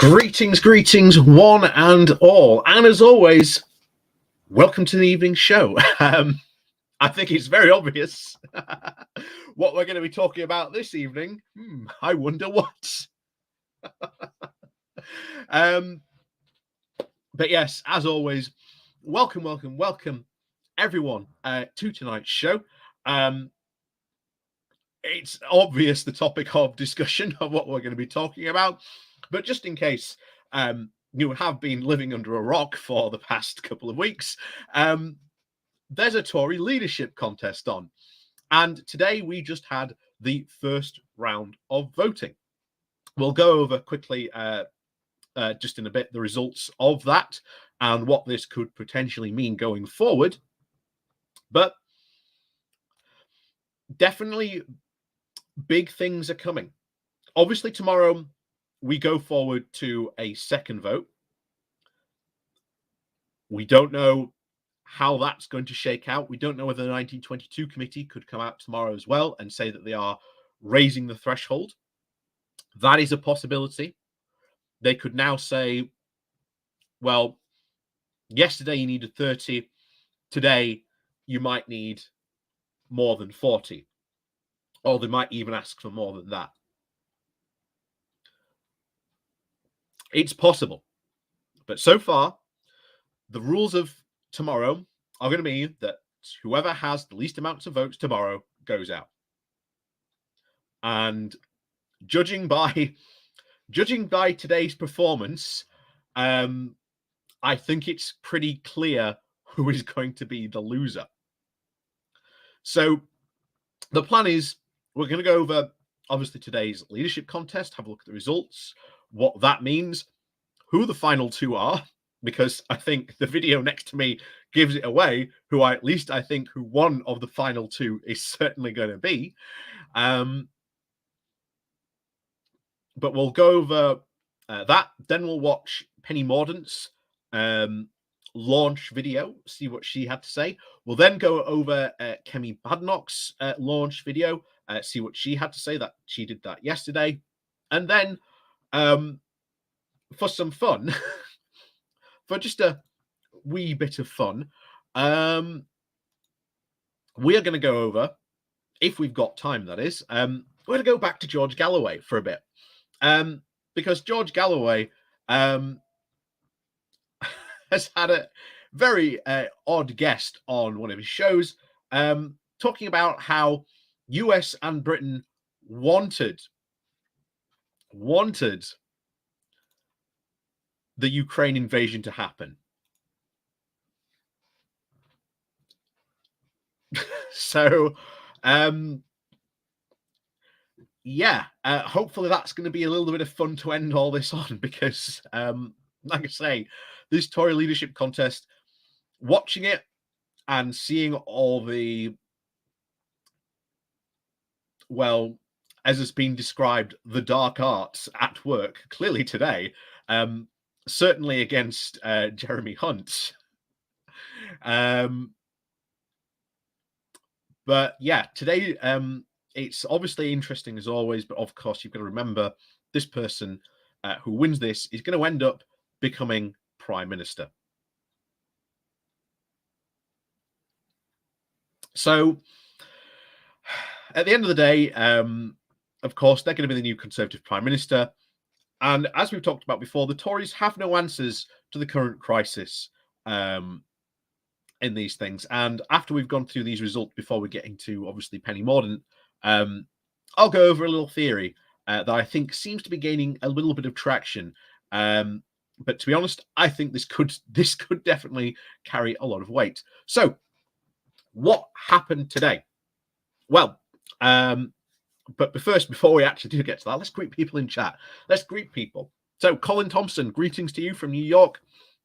Greetings, one and all. And as always, welcome to the evening show. I think it's very obvious what we're going to be talking about this evening. I wonder what. But yes, as always, welcome everyone to tonight's show. It's obvious the topic of discussion of what we're going to be talking about, but just in case you have been living under a rock for the past couple of weeks, there's a Tory leadership contest on, and today we just had the first round of voting. We'll go over quickly just in a bit the results of that and what this could potentially mean going forward, but definitely big things are coming. Obviously tomorrow we go forward to a second vote. We don't know how that's going to shake out. We don't know whether the 1922 committee could come out tomorrow as well and say that they are raising the threshold. That is a possibility. They could now say, well, yesterday you needed 30. Today you might need more than 40. Or they might even ask for more than that. It's possible. But so far, the rules of tomorrow are going to be that whoever has the least amounts of votes tomorrow goes out. And judging by today's performance, I think it's pretty clear who is going to be the loser. So the plan is we're going to go over, obviously, today's leadership contest, have a look at the results, what that means, who the final two are, because I think the video next to me gives it away, who I think who one of the final two is certainly going to be. But we'll go over that. Then we'll watch Penny Mordaunt's launch video, see what she had to say. We'll then go over Kemi Badenoch's launch video, see what she had to say. That she did that yesterday. And then for some fun, for just a wee bit of fun, we are going to go over, if we've got time, that is, we're going to go back to George Galloway for a bit. Because George Galloway has had a very odd guest on one of his shows, talking about how US and Britain wanted the Ukraine invasion to happen. So, yeah, hopefully that's going to be a little bit of fun to end all this on, because, like I say, this Tory leadership contest, watching it and seeing all the, well, as has been described, the dark arts at work, clearly today, certainly against Jeremy Hunt. But yeah, today it's obviously interesting as always, but of course you've got to remember this person who wins this is going to end up becoming Prime Minister. So at the end of the day, of course, they're going to be the new Conservative Prime Minister. And as we've talked about before, the Tories have no answers to the current crisis in these things. And after we've gone through these results, before we get into, obviously, Penny Mordaunt, I'll go over a little theory that I think seems to be gaining a little bit of traction. But to be honest, I think this could definitely carry a lot of weight. So what happened today? Well, but first, before we actually do get to that, let's greet people in chat. Let's greet people. So Colin Thompson, greetings to you from New York.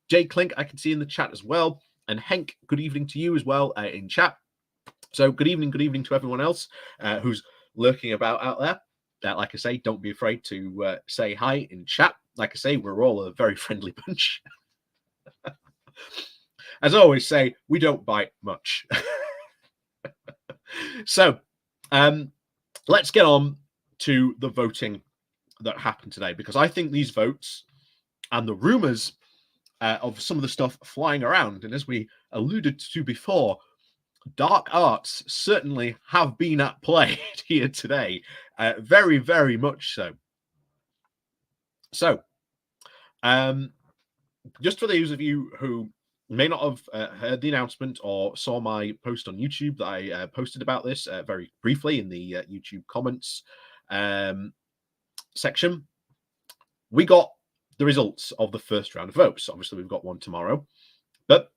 Jay Klink, I can see in the chat as well. And Henk, good evening to you as well in chat. So good evening to everyone else who's lurking about out there. Like I say, don't be afraid to say hi in chat. Like I say, we're all a very friendly bunch. As I always say, we don't bite much. So let's get on to the voting that happened today, because I think these votes and the rumors of some of the stuff flying around. And as we alluded to before, dark arts certainly have been at play here today. Very, very much so. So, just for those of you who may not have heard the announcement or saw my post on YouTube that I posted about this very briefly in the YouTube comments section, we got the results of the first round of votes. Obviously, we've got one tomorrow, but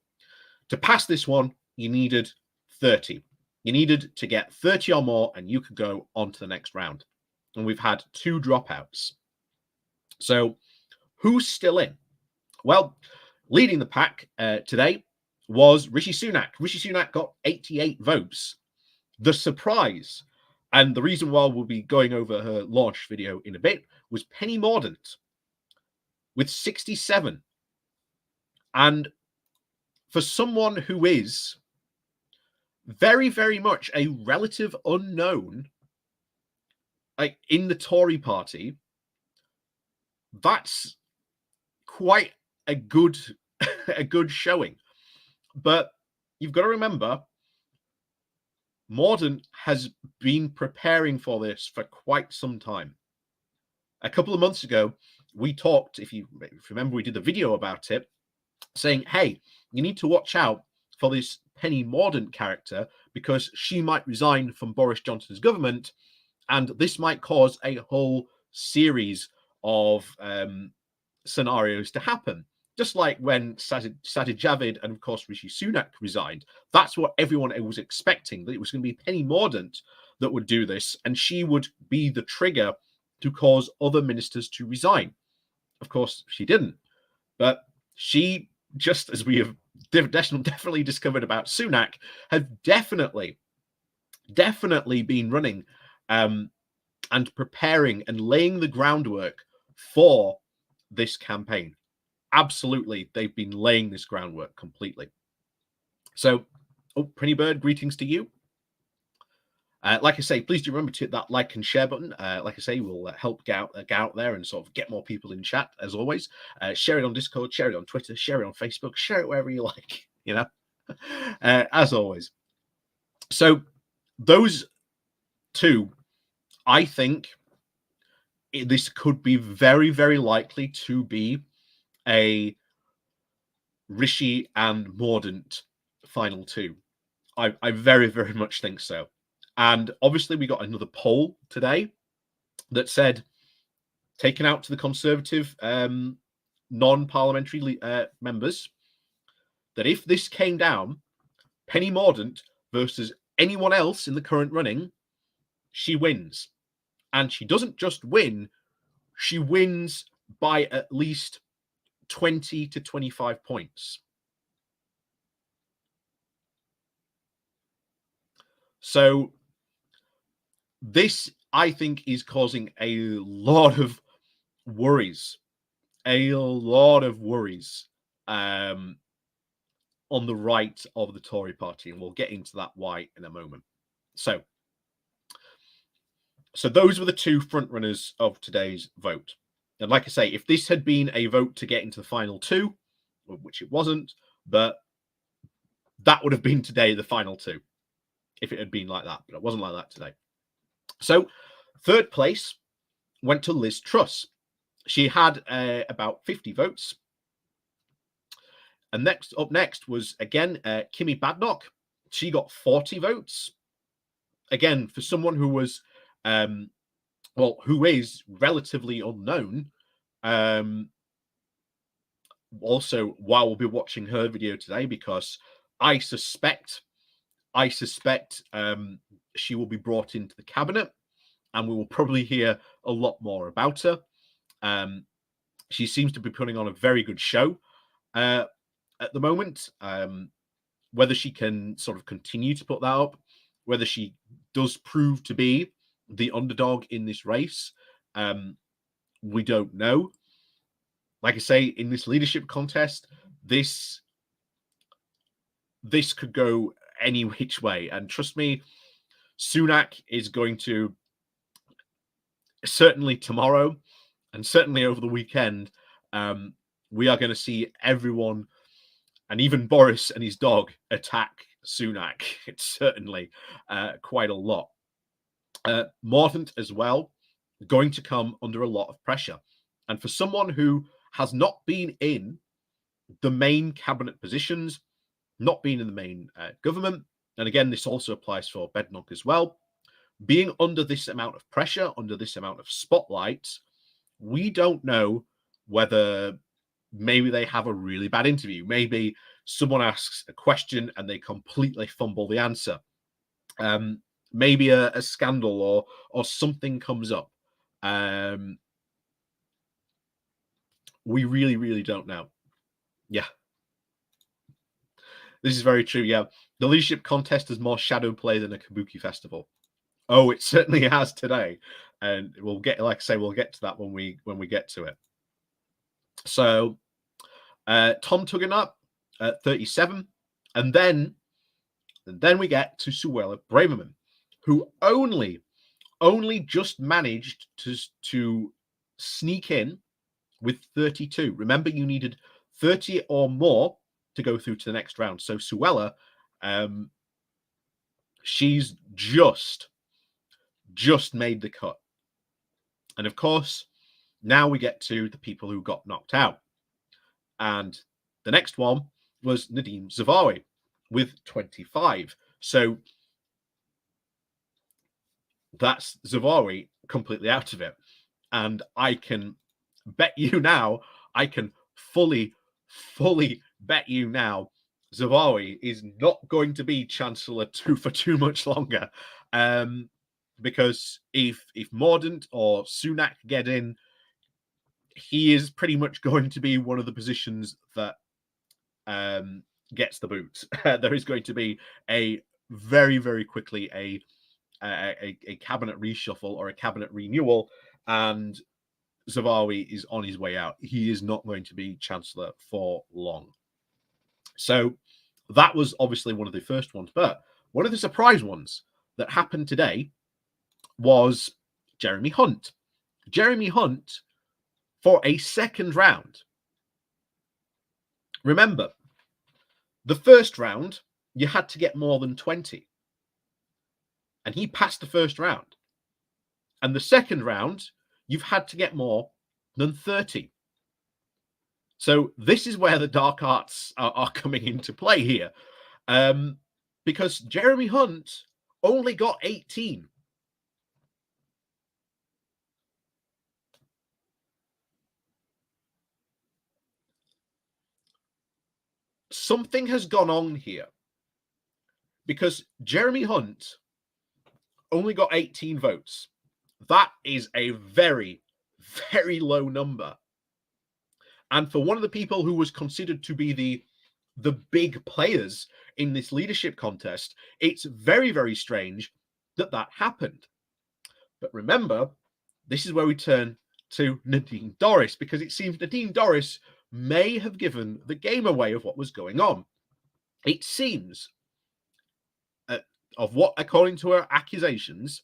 to pass this one, you needed 30. You needed to get 30 or more, and you could go on to the next round. And we've had 2 dropouts. So, who's still in? Well, leading the pack today was Rishi Sunak. Rishi Sunak got 88 votes. The surprise, and the reason why we'll be going over her launch video in a bit, was Penny Mordaunt with 67. And for someone who is very, very much a relative unknown, like in the Tory party, that's quite a good a good showing. But you've got to remember, Mordaunt has been preparing for this for quite some time. A couple of months ago, we talked, if you remember, we did the video about it, saying, hey, you need to watch out for this Penny Mordaunt character because she might resign from Boris Johnson's government, and this might cause a whole series of scenarios to happen. Just like when Sajid Javid and, of course, Rishi Sunak resigned. That's what everyone was expecting, that it was going to be Penny Mordaunt that would do this, and she would be the trigger to cause other ministers to resign. Of course, she didn't. But she, just as we have definitely discovered about Sunak, have definitely been running and preparing and laying the groundwork for this campaign. Absolutely, they've been laying this groundwork completely. So, Penny Bird, greetings to you. Like I say, please do remember to hit that like and share button. Like I say, we'll help get out there and sort of get more people in chat, as always. Share it on Discord, share it on Twitter, share it on Facebook, share it wherever you like, you know, as always. So those 2, I think this could be very, very likely to be a Rishi and Mordaunt final 2. I very, very much think so. And obviously, we got another poll today that said, taken out to the Conservative non-parliamentary members, that if this came down, Penny Mordaunt versus anyone else in the current running, she wins. And she doesn't just win, she wins by at least 20 to 25 points. So this, I think, is causing a lot of worries. On the right of the Tory party, and we'll get into that why in a moment. So those were the 2 frontrunners of today's vote. And like I say, if this had been a vote to get into the final 2, which it wasn't, but that would have been today the final 2 if it had been like that. But it wasn't like that today. So 3rd place went to Liz Truss. She had about 50 votes. And up next was, again, Kimmy Badenoch. She got 40 votes. Again, for someone who was, who is relatively unknown. Also, while we'll be watching her video today, because I suspect she will be brought into the cabinet, and we will probably hear a lot more about her. She seems to be putting on a very good show at the moment. Whether she can sort of continue to put that up, whether she does prove to be the underdog in this race, we don't know. Like I say, in this leadership contest, this could go any which way. And trust me, Sunak is going to, certainly tomorrow and certainly over the weekend, we are going to see everyone, and even Boris and his dog, attack Sunak. It's certainly quite a lot. Mordaunt as well, going to come under a lot of pressure. And for someone who has not been in the main cabinet positions, not been in the main government, and again, this also applies for Badenoch as well, being under this amount of pressure, under this amount of spotlight, we don't know whether maybe they have a really bad interview. Maybe someone asks a question and they completely fumble the answer. Maybe a scandal or something comes up. We really, really don't know. Yeah. This is very true. Yeah. The leadership contest has more shadow play than a kabuki festival. Oh, it certainly has today. And we'll get, like I say, we'll get to that when we get to it. So Tom Tuggenup at 37. And then we get to Suella Braverman, who only just managed to sneak in with 32. Remember, you needed 30 or more to go through to the next round. So Suella, she's just made the cut. And of course, now we get to the people who got knocked out. And the next one was Nadim Zawawi with 25. So that's Zawawi completely out of it. And I can bet you now, I can fully bet you now, Zawawi is not going to be Chancellor for too much longer. Because if Mordaunt or Sunak get in, he is pretty much going to be one of the positions that gets the boot. There is going to be a very, very quickly a cabinet reshuffle or a cabinet renewal, and Zawawi is on his way out. He is not going to be Chancellor for long. So that was obviously one of the first ones. But one of the surprise ones that happened today was Jeremy Hunt. Jeremy Hunt for a second round. Remember, the first round, you had to get more than 20. And he passed the first round. And the second round, you've had to get more than 30. So this is where the dark arts are coming into play here. Because Jeremy Hunt only got 18. Something has gone on here. Because Jeremy Hunt only got 18 votes. That is a very, very low number. And for one of the people who was considered to be the big players in this leadership contest, it's very, very strange that happened. But remember, this is where we turn to Nadine Dorries, because it seems Nadine Dorries may have given the game away of what was going on. It seems, of what, according to her accusations,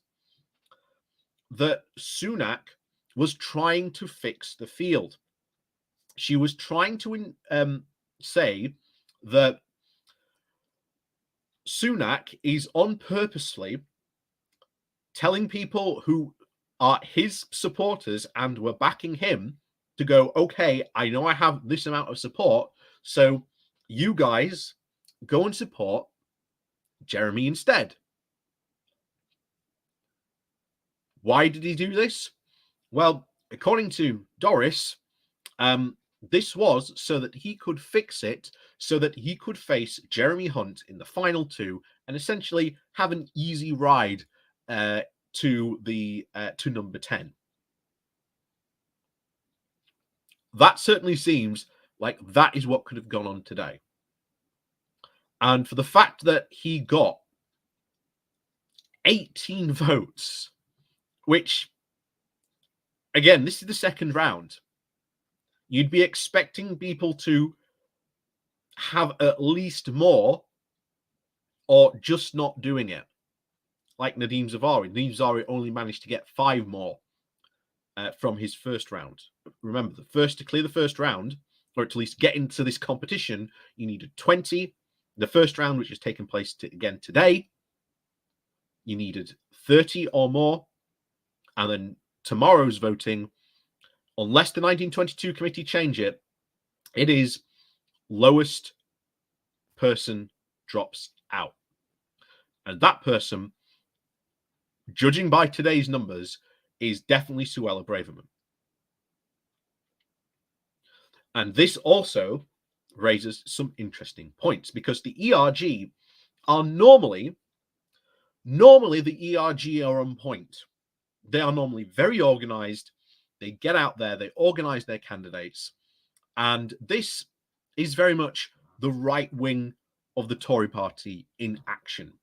that Sunak was trying to fix the field. She was trying to say that Sunak is on purposely telling people who are his supporters and were backing him to go, okay, I know I have this amount of support, so you guys go and support Jeremy instead. Why did he do this? Well, according to Dorries, this was so that he could fix it, so that he could face Jeremy Hunt in the final two and essentially have an easy ride to number 10. That certainly seems like that is what could have gone on today. And for the fact that he got 18 votes, which, again, this is the second round. You'd be expecting people to have at least more or just not doing it. Like Nadim Zawawi. Nadim Zawawi only managed to get 5 more from his first round. Remember, the first to clear the first round or to at least get into this competition, you needed 20. The first round, which is taking place again today, you needed 30 or more. And then tomorrow's voting, unless the 1922 committee change it, it is lowest person drops out. And that person, judging by today's numbers, is definitely Suella Braverman. And this also raises some interesting points, because the ERG are normally the ERG are on point. They are normally very organized. They get out there, they organize their candidates. And this is very much the right wing of the Tory party in action,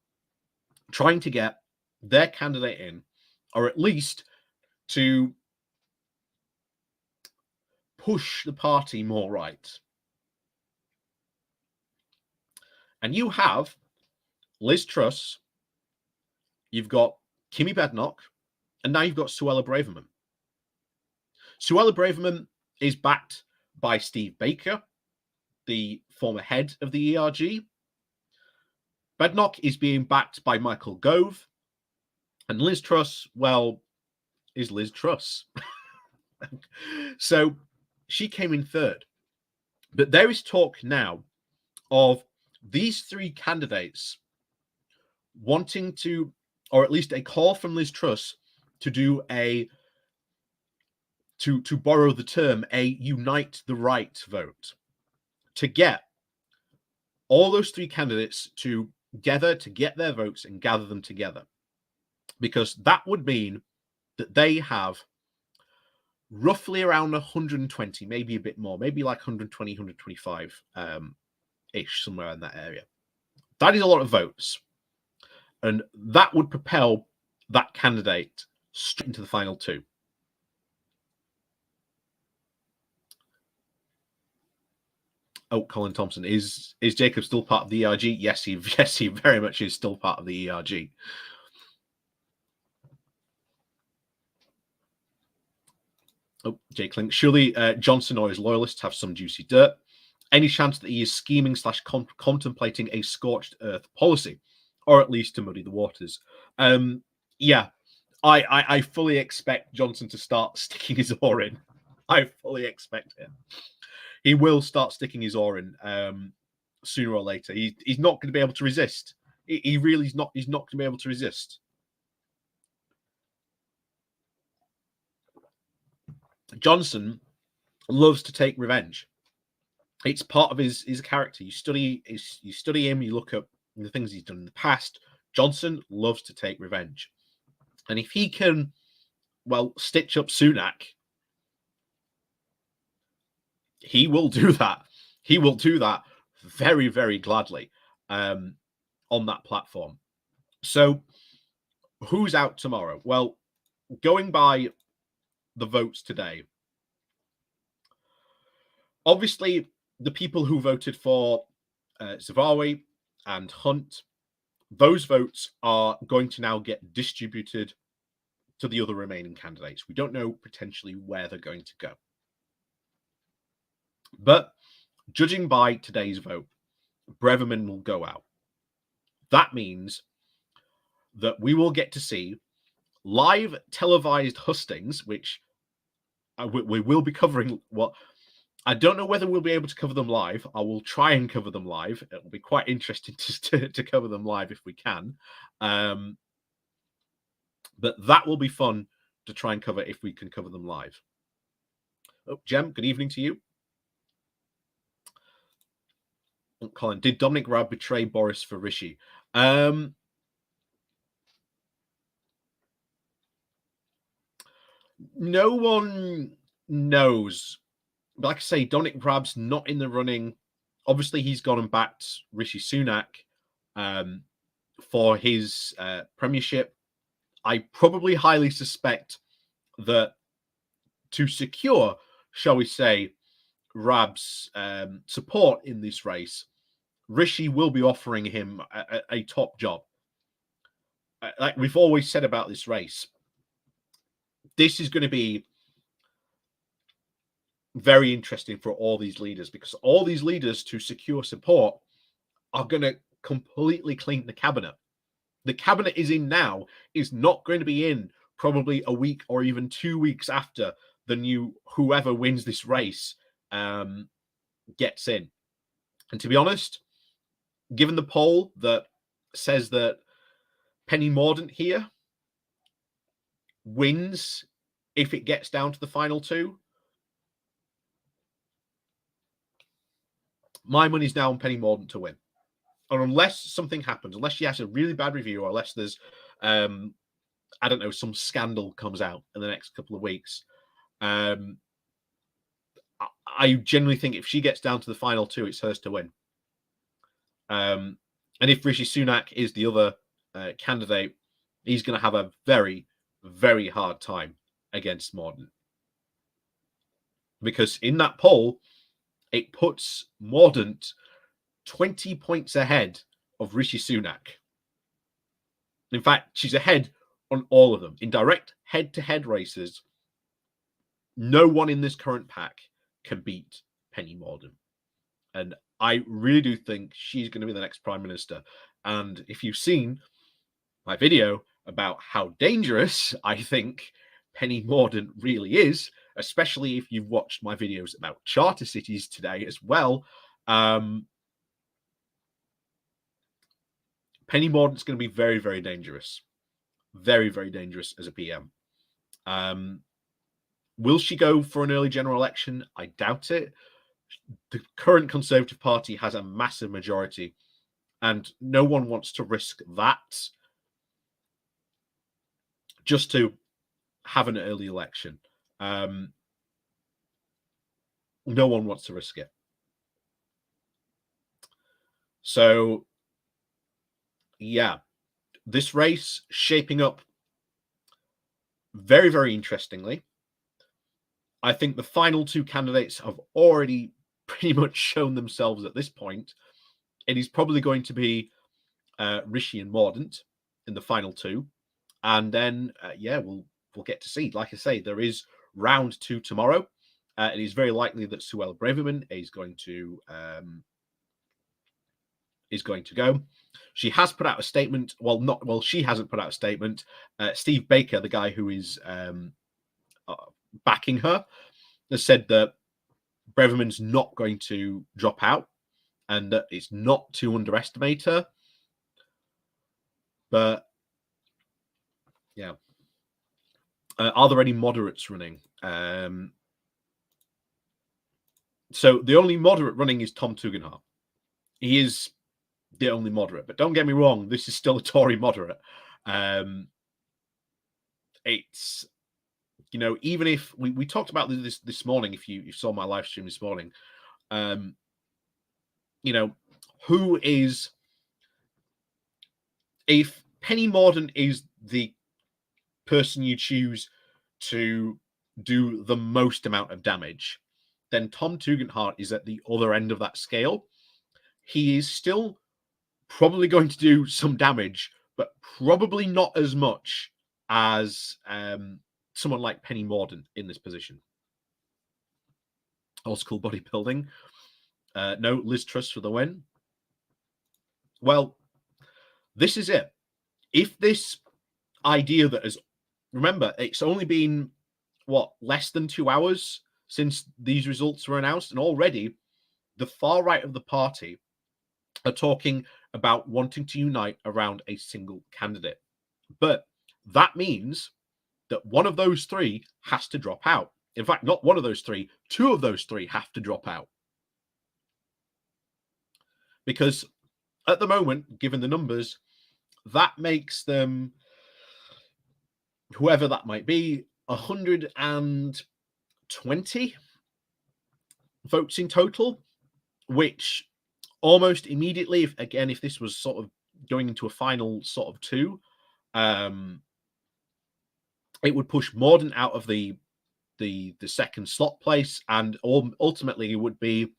trying to get their candidate in, or at least to push the party more right. And you have Liz Truss, you've got Kimmy Bednock, and now you've got Suella Braverman. Suella Braverman is backed by Steve Baker, the former head of the ERG. Bednock is being backed by Michael Gove. And Liz Truss, well, is Liz Truss. So she came in third. But there is talk now of these three candidates wanting to, or at least a call from Liz Truss to do to borrow the term, a unite the right vote, to get all those three candidates together to get their votes and gather them together. Because that would mean that they have roughly around 120, maybe a bit more, maybe like 120, 125 ish, somewhere in that area. That is a lot of votes. And that would propel that candidate straight into the final two. Oh, Colin Thompson, is Jacob still part of the ERG? Yes, he very much is still part of the ERG. Oh, Jake Link. Surely Johnson or his loyalists have some juicy dirt. Any chance that he is scheming / contemplating a scorched earth policy, or at least to muddy the waters? Yeah, I fully expect Johnson to start sticking his oar in. I fully expect it. He will start sticking his oar in sooner or later. He's not going to be able to resist. He really is not. He's not going to be able to resist. Johnson loves to take revenge. It's part of his character. You study him. You look at the things he's done in the past. Johnson loves to take revenge, and if he can, well, stitch up Sunak, he will do that. He will do that very, very gladly on that platform. So, who's out tomorrow? Well, going by the votes today, obviously the people who voted for Zavawi and Hunt, those votes are going to now get distributed to the other remaining candidates. We don't know potentially where they're going to go. But judging by today's vote, Braverman will go out. That means that we will get to see live televised hustings, which we will be covering. What I don't know whether we'll be able to cover them live. I will try and cover them live. It'll be quite interesting to cover them live if we can. But that will be fun to try and cover if we can cover them live. Oh, Jem, good evening to you. Colin, did Dominic Raab betray Boris for Rishi? No one knows. But like I say, Dominic Raab's not in the running. Obviously, he's gone and backed Rishi Sunak for his premiership. I probably highly suspect that to secure, shall we say, Raab's support in this race, Rishi will be offering him a top job. Like we've always said about this race, this is going to be very interesting for all these leaders, because all these leaders, to secure support, are going to completely clean the cabinet. The cabinet is in now is not going to be in probably a week or even 2 weeks after the new whoever wins this race gets in. And to be honest, given the poll that says that Penny Mordaunt here wins if it gets down to the final two, my money's now on Penny Mordaunt to win. Or unless something happens, unless she has a really bad review, or unless there's, I don't know, some scandal comes out in the next couple of weeks, I generally think if she gets down to the final two, it's hers to win. And if Rishi Sunak is the other candidate, he's going to have a very, very hard time against Mordaunt. Because in that poll, it puts Mordaunt 20 points ahead of Rishi Sunak. In fact, she's ahead on all of them. In direct head-to-head races, no one in this current pack can beat Penny Mordaunt. And I really do think she's going to be the next Prime Minister. And if you've seen my video about how dangerous I think Penny Mordaunt really is, especially if you've watched my videos about charter cities today as well, Penny Mordaunt's going to be very, very dangerous. Very, very dangerous as a PM. Will she go for an early general election? I doubt it. The current Conservative Party has a massive majority, and no one wants to risk that just to have an early election. No one wants to risk it. So, yeah, this race shaping up very, very interestingly. I think the final two candidates have already pretty much shown themselves at this point. It is probably going to be Rishi and Mordaunt in the final two. And then, we'll get to see. Like I say, there is round 2 tomorrow. It is very likely that Suella Braverman is going to go. She has put out a statement. She hasn't put out a statement. Steve Baker, the guy who is backing her, has said that Braverman's not going to drop out and that it's not to underestimate her. But yeah. Are there any moderates running? So the only moderate running is Tom Tugendhat. He is the only moderate, but don't get me wrong, this is still a Tory moderate. It's, even if we talked about this morning, if you saw my live stream this morning, who is, if Penny Mordaunt is the person you choose to do the most amount of damage, then Tom Tugendhat is at the other end of that scale. He is still probably going to do some damage, but probably not as much as someone like Penny Mordaunt in this position. Old school bodybuilding. No, Liz Truss for the win. Well, this is it. If this idea that has, remember, it's only been, less than 2 hours since these results were announced, and already the far right of the party are talking about wanting to unite around a single candidate. But that means that one of those three has to drop out. In fact, not one of those three, 2 of those 3 have to drop out. Because at the moment, given the numbers, that makes them, whoever that might be, 120 votes in total, which almost immediately, if this was sort of going into a final sort of 2, it would push Mordaunt out of the second slot place, and ultimately it would be,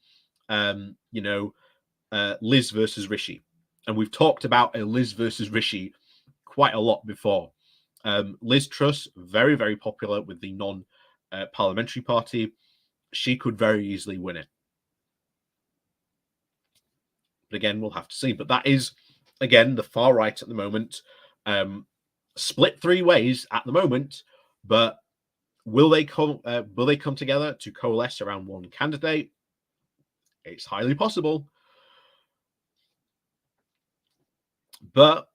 Liz versus Rishi. And we've talked about a Liz versus Rishi quite a lot before. Liz Truss, very, very popular with the non-parliamentary party. she could very easily win it. But again, we'll have to see. But that is, again, the far right at the moment, split three ways at the moment. But will they come? Will they come together to coalesce around one candidate? It's highly possible. But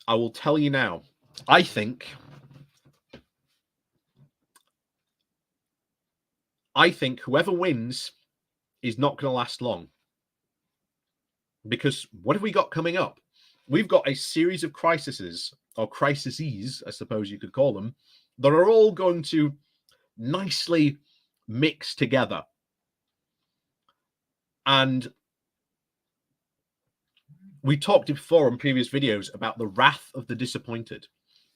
I will tell you now, I think whoever wins is not going to last long. Because what have we got coming up? We've got a series of crises, or crises, I suppose you could call them, that are all going to nicely mix together. And we talked before in previous videos about the wrath of the disappointed,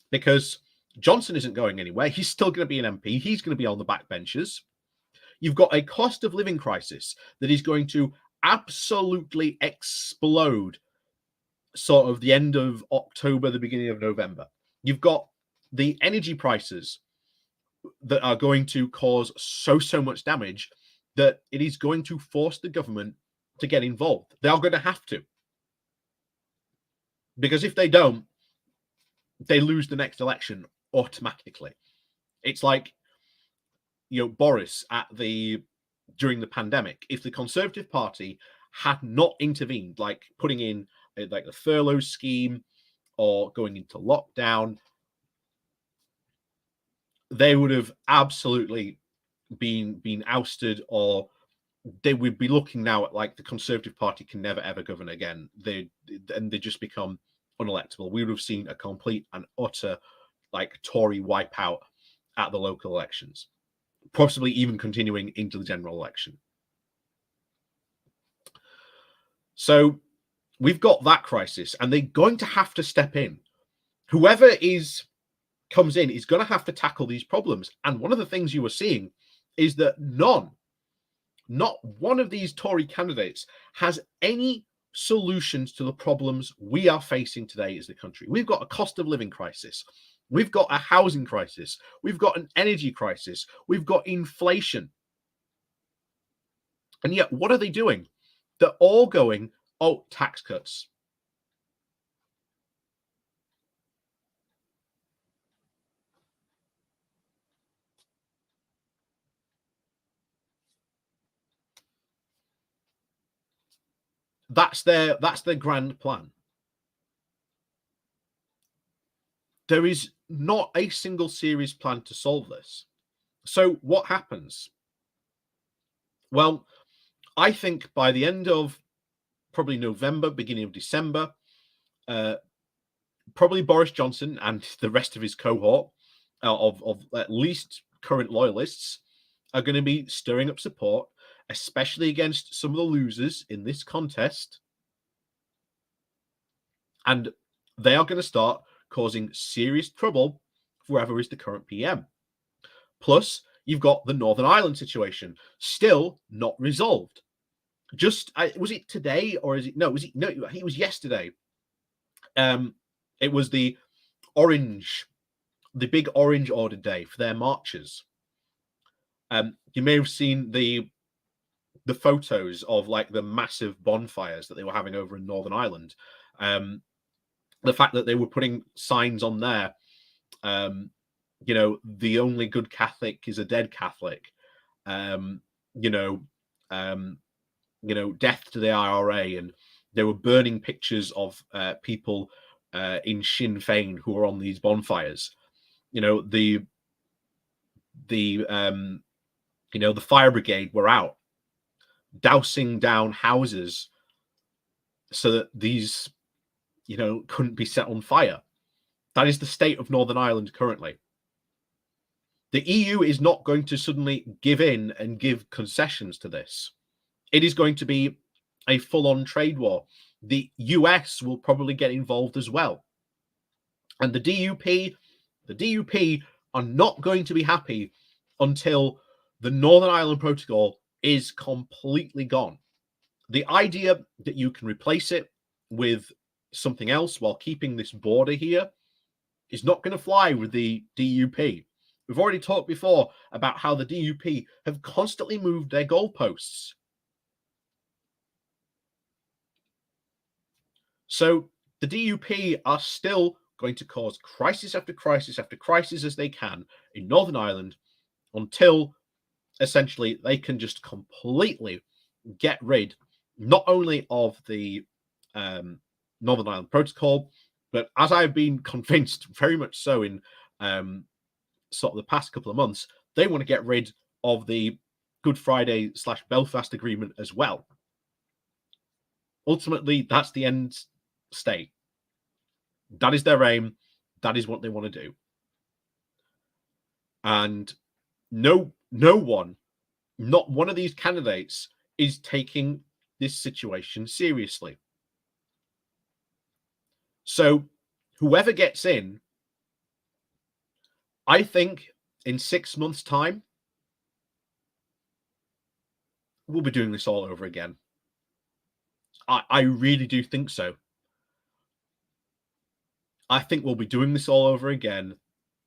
because Johnson isn't going anywhere. He's still going to be an MP. He's going to be on the backbenches. You've got a cost of living crisis that is going to absolutely explode sort of the end of October, the beginning of November. You've got the energy prices that are going to cause so much damage that it is going to force the government to get involved. They are going to have to. Because if they don't, they lose the next election automatically. It's like, Boris during the pandemic. If the Conservative Party had not intervened, like putting in like the furlough scheme or going into lockdown, they would have absolutely been ousted, or they would be looking now at like the Conservative Party can never ever govern again. They just become unelectable. We would have seen a complete and utter like Tory wipeout at the local elections, possibly even continuing into the general election. So we've got that crisis, and they're going to have to step in. Whoever comes in is going to have to tackle these problems. And one of the things you were seeing is that not one of these Tory candidates has any solutions to the problems we are facing today as a country. We've got a cost of living crisis. We've got a housing crisis. We've got an energy crisis. We've got inflation. And yet, what are they doing? They're all going, oh, tax cuts. That's their grand plan. There is not a single serious plan to solve this. So what happens? Well, I think by the end of probably November, beginning of December, probably Boris Johnson and the rest of his cohort of at least current loyalists are going to be stirring up support, especially against some of the losers in this contest. And they are going to start causing serious trouble for whoever is the current PM. Plus, you've got the Northern Ireland situation still not resolved. Was it today, or is it no? Was it no? It was yesterday. It was the big orange order day for their marches. You may have seen the photos of like the massive bonfires that they were having over in Northern Ireland. The fact that they were putting signs on there, the only good Catholic is a dead Catholic. Death to the IRA, and they were burning pictures of people in Sinn Féin who were on these bonfires. The fire brigade were out dousing down houses so that these couldn't be set on fire. That is the state of Northern Ireland currently. The EU is not going to suddenly give in and give concessions to this. It is going to be a full-on trade war. The US will probably get involved as well. And the DUP are not going to be happy until the Northern Ireland Protocol is completely gone. The idea that you can replace it with something else while keeping this border here is not going to fly with the DUP. We've already talked before about how the DUP have constantly moved their goalposts. So the DUP are still going to cause crisis after crisis after crisis as they can in Northern Ireland until essentially they can just completely get rid not only of the Northern Ireland Protocol, but as I've been convinced very much so in sort of the past couple of months, they want to get rid of the Good Friday / Belfast Agreement as well. Ultimately, that's the end state. That is their aim. That is what they want to do. And no one, not one of these candidates, is taking this situation seriously. So whoever gets in, I think in 6 months' time, we'll be doing this all over again. I really do think so. I think we'll be doing this all over again,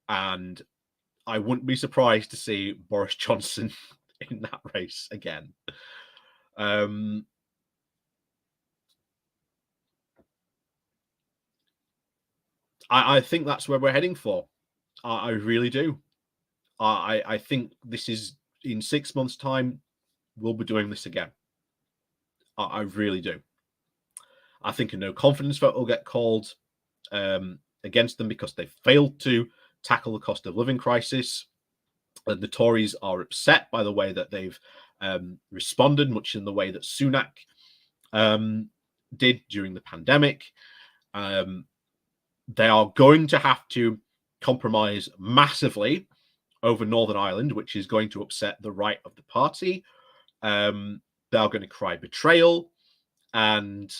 and I wouldn't be surprised to see Boris Johnson in that race again. I think that's where we're heading for. I really do. I think this is in 6 months' time, we'll be doing this again. I really do. I think a no confidence vote will get called against them because they failed to tackle the cost of living crisis. The Tories are upset by the way that they've responded, much in the way that Sunak did during the pandemic. They are going to have to compromise massively over Northern Ireland, which is going to upset the right of the party. They are going to cry betrayal, and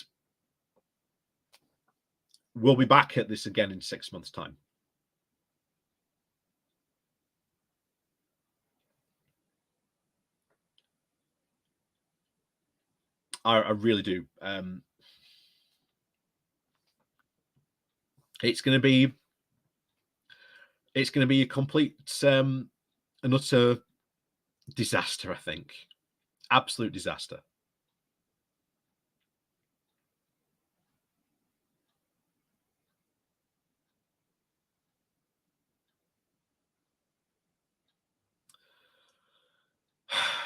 we'll be back at this again in 6 months' time. I really do. It's going to be a complete an utter disaster, I think. Absolute disaster.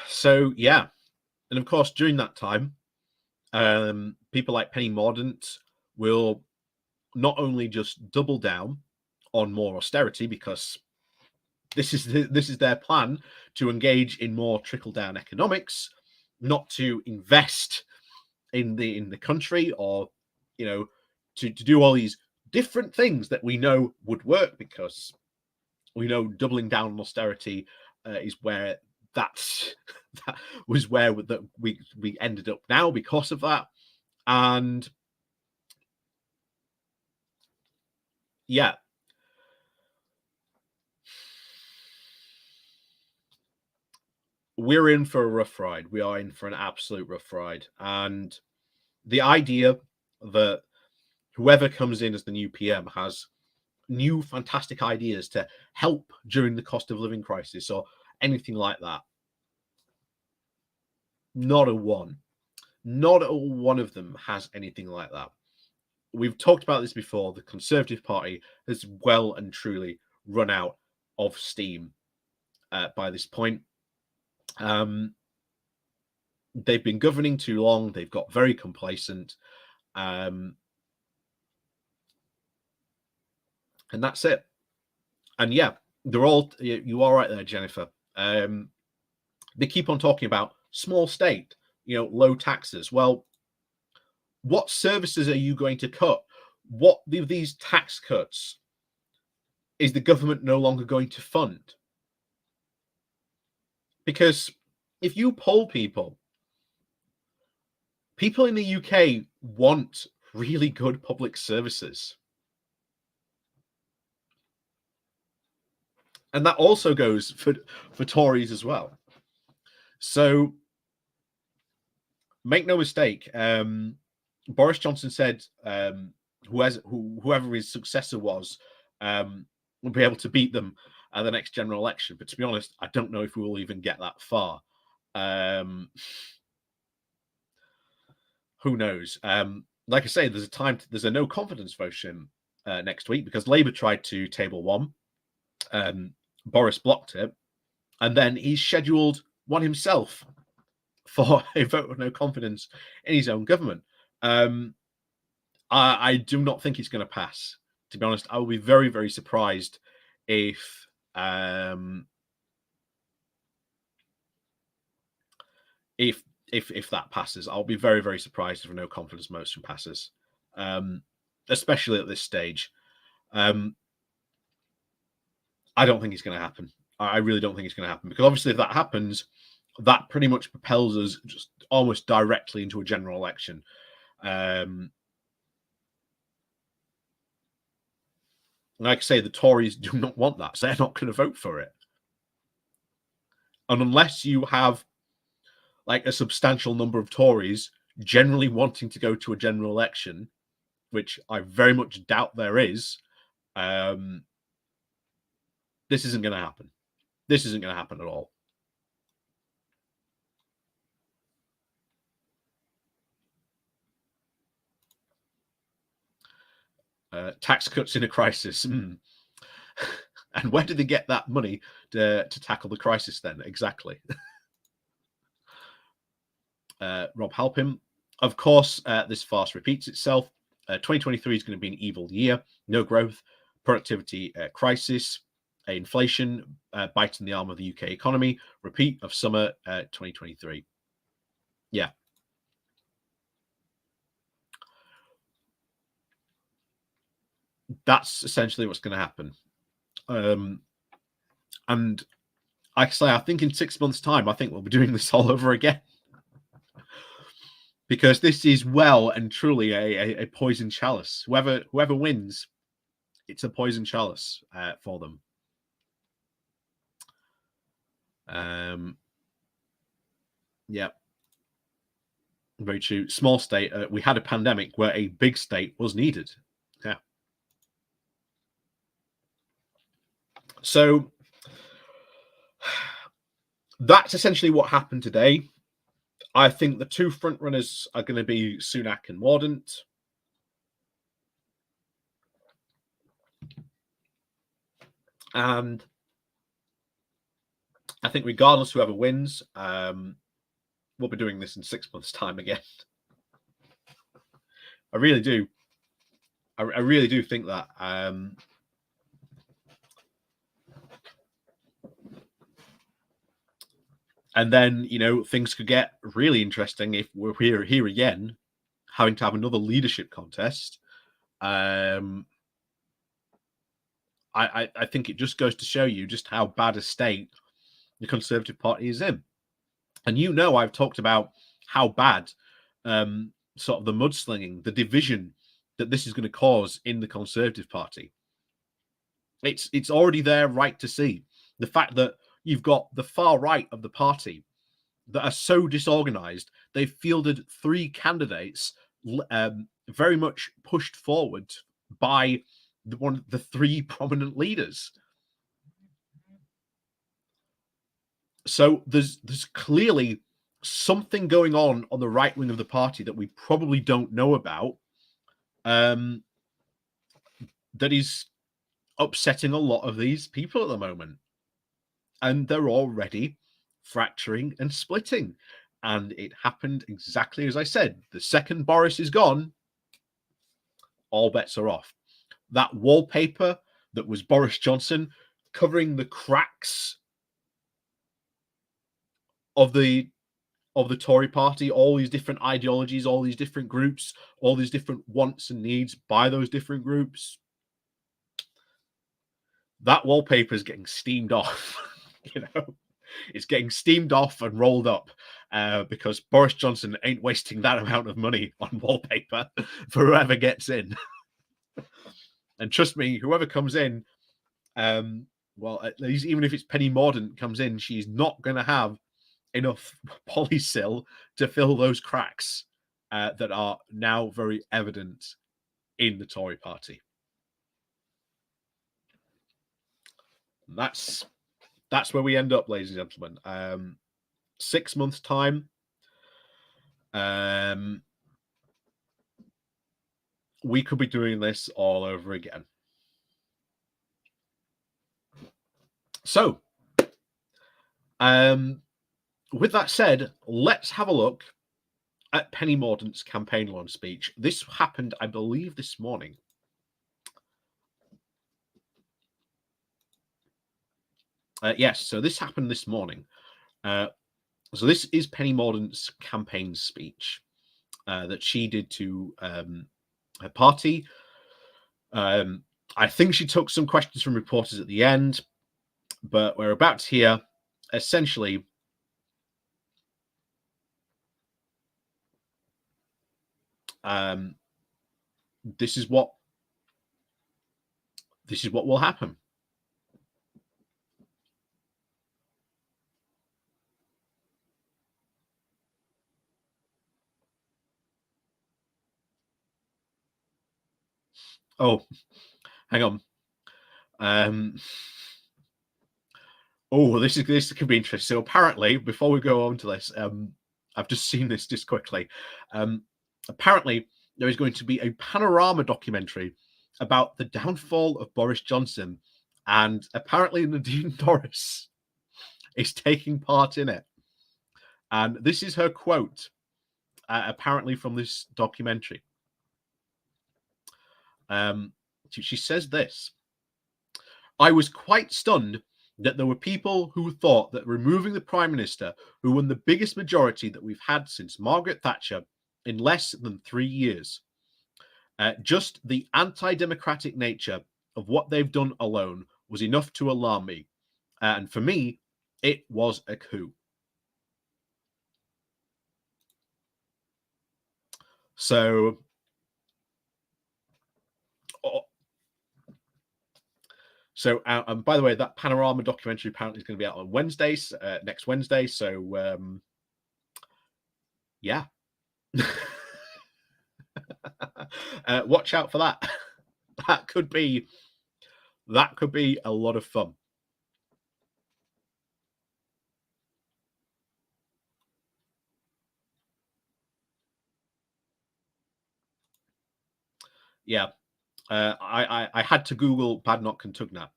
So yeah, and of course during that time, people like Penny Mordaunt will not only just double down on more austerity because this is their plan to engage in more trickle down economics, not to invest in the country or to do all these different things that we know would work, because we know doubling down on austerity is where that was where we ended up now because of that. And yeah, we're in for a rough ride. We are in for an absolute rough ride. And the idea that whoever comes in as the new PM has new fantastic ideas to help during the cost of living crisis or anything like that, not a one of them has anything like that. We've talked about this before. The Conservative Party has well and truly run out of steam by this point. They've been governing too long. They've got very complacent. And that's it. And yeah, they're all, you are right there, Jennifer. They keep on talking about small state, low taxes. Well, what services are you going to cut? What these tax cuts is the government no longer going to fund? Because if you poll people in the UK want really good public services. And that also goes for Tories as well. So make no mistake, Boris Johnson said whoever his successor was will be able to beat them at the next general election. But to be honest, I don't know if we will even get that far. Who knows? Like I say, there's a no confidence motion next week because Labour tried to table one. Boris blocked it, and then he's scheduled one himself for a vote of no confidence in his own government. I do not think it's going to pass. To be honest, I will be very, very surprised if that passes. I'll be very, very surprised if a no confidence motion passes, especially at this stage. I don't think it's going to happen. I really don't think it's going to happen because obviously, if that happens, that pretty much propels us just almost directly into a general election. Like I say, the Tories do not want that, so they're not going to vote for it. And unless you have like a substantial number of Tories generally wanting to go to a general election, which I very much doubt there is, this isn't going to happen. This isn't going to happen at all. Tax cuts in a crisis. And where do they get that money to tackle the crisis then? Exactly. Rob Halpin. Of course, this farce repeats itself. 2023 is going to be an evil year. No growth, productivity crisis, inflation biting the arm of the UK economy. Repeat of summer 2023. Yeah. That's essentially what's going to happen. And like I say, I think in 6 months' time, I think we'll be doing this all over again. Because this is well and truly a poison chalice. Whoever wins, it's a poison chalice for them. Yeah, very true. Small state. We had a pandemic where a big state was needed. Yeah. So that's essentially what happened today. I think the two front runners are going to be Sunak and Mordaunt. And I think regardless whoever wins, we'll be doing this in 6 months' time again. I really do. I really do think that. And then, things could get really interesting if we're here again, having to have another leadership contest. I think it just goes to show you just how bad a state the Conservative Party is in. And I've talked about how bad sort of the mudslinging, the division that this is going to cause in the Conservative Party. It's already there, right to see. The fact that you've got the far right of the party that are so disorganized, they've fielded 3 candidates very much pushed forward by one of the 3 prominent leaders. So there's clearly something going on the right wing of the party that we probably don't know about, that is upsetting a lot of these people at the moment. And they're already fracturing and splitting. And it happened exactly as I said. The second Boris is gone, all bets are off. That wallpaper that was Boris Johnson covering the cracks of the Tory party, all these different ideologies, all these different groups, all these different wants and needs by those different groups. That wallpaper is getting steamed off. It's getting steamed off and rolled up because Boris Johnson ain't wasting that amount of money on wallpaper for whoever gets in. And trust me, whoever comes in, well, at least even if it's Penny Mordaunt comes in, she's not going to have enough polysil to fill those cracks that are now very evident in the Tory party. That's where we end up, ladies and gentlemen. 6 months' time. We could be doing this all over again. So, with that said, let's have a look at Penny Mordaunt's campaign launch speech. This happened, I believe, this morning. Yes, so this happened this morning. So this is Penny Mordaunt's campaign speech that she did to her party. I think she took some questions from reporters at the end, but we're about to hear essentially this is what will happen. Oh, hang on. Oh, this could be interesting. So apparently, before we go on to this, I've just seen this just quickly. Apparently, there is going to be a panorama documentary about the downfall of Boris Johnson, and apparently Nadine Dorries is taking part in it. And this is her quote, apparently from this documentary. She says this: "I was quite stunned that there were people who thought that removing the Prime Minister, who won the biggest majority that we've had since Margaret Thatcher in less than 3 years, just the anti-democratic nature of what they've done alone was enough to alarm me. And for me, it was a coup." So, and by the way, that panorama documentary apparently is going to be out on Wednesdays, next Wednesday. So, yeah. Watch out for that. That could be a lot of fun. Yeah. I had to Google Badenoch and Tugnatt.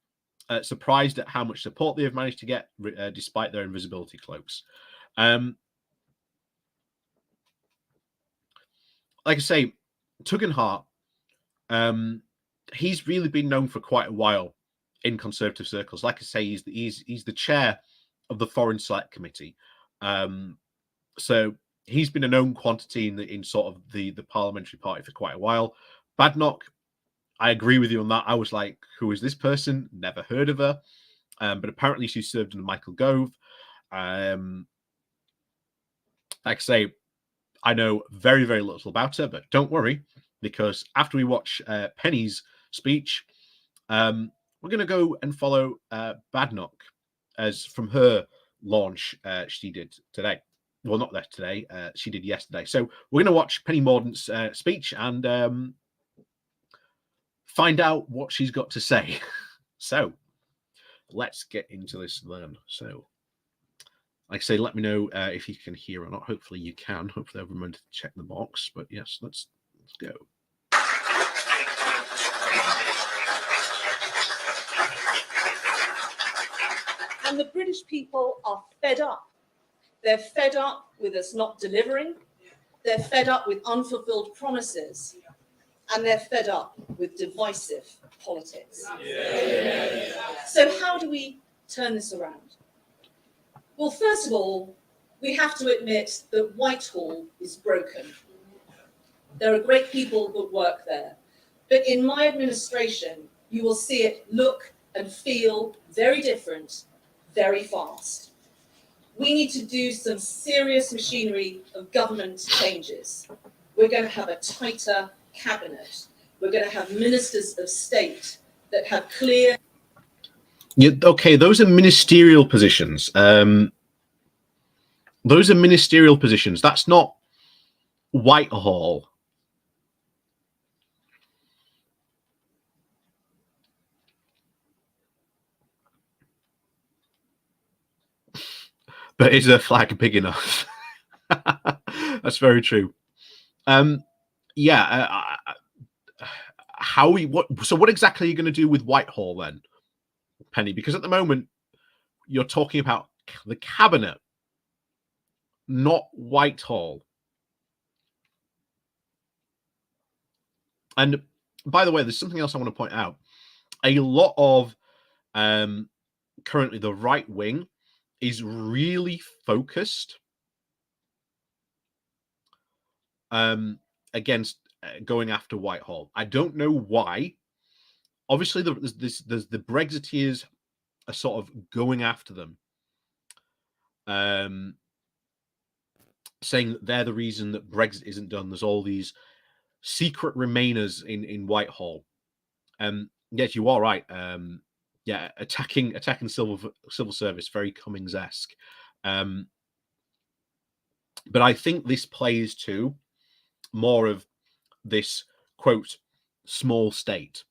Surprised at how much support they have managed to get despite their invisibility cloaks. Like I say, Tugendhat, he's really been known for quite a while in Conservative circles. Like I say, he's the chair of the Foreign Select Committee. So he's been a known quantity in sort of the parliamentary party for quite a while. Badenoch, I agree with you on that. I was like, who is this person? Never heard of her. But apparently she served under Michael Gove. Like I say, I know very, very little about her, but don't worry, because after we watch Penny's speech, we're going to go and follow Badenoch as from her launch she did today. Well, not that today. She did yesterday. So we're going to watch Penny Mordaunt's speech and find out what she's got to say. So let's get into this then. So, like I say, let me know if you can hear or not. Hopefully you can. Hopefully I've remembered to check the box. But yes, let's go. And the British people are fed up. They're fed up with us not delivering. They're fed up with unfulfilled promises. And they're fed up with divisive politics. So how do we turn this around? Well, first of all, we have to admit that Whitehall is broken. There are great people that work there. But in my administration, you will see it look and feel very different, very fast. We need to do some serious machinery of government changes. We're going to have a tighter cabinet. We're going to have ministers of state that have clear... Yeah, okay, those are ministerial positions. Those are ministerial positions. That's not Whitehall. But is her flag big enough? That's very true. Yeah. What exactly are you going to do with Whitehall then, Penny? Because at the moment you're talking about the cabinet, not Whitehall. And by the way, there's something else I want to point out. A lot of currently the right wing is really focused against going after Whitehall. I don't know why. Obviously, there's the Brexiteers are sort of going after them, saying that they're the reason that Brexit isn't done. There's all these secret remainers in Whitehall. Yes, you are right. Yeah, attacking civil service, very Cummings-esque. But I think this plays to more of this, quote, small state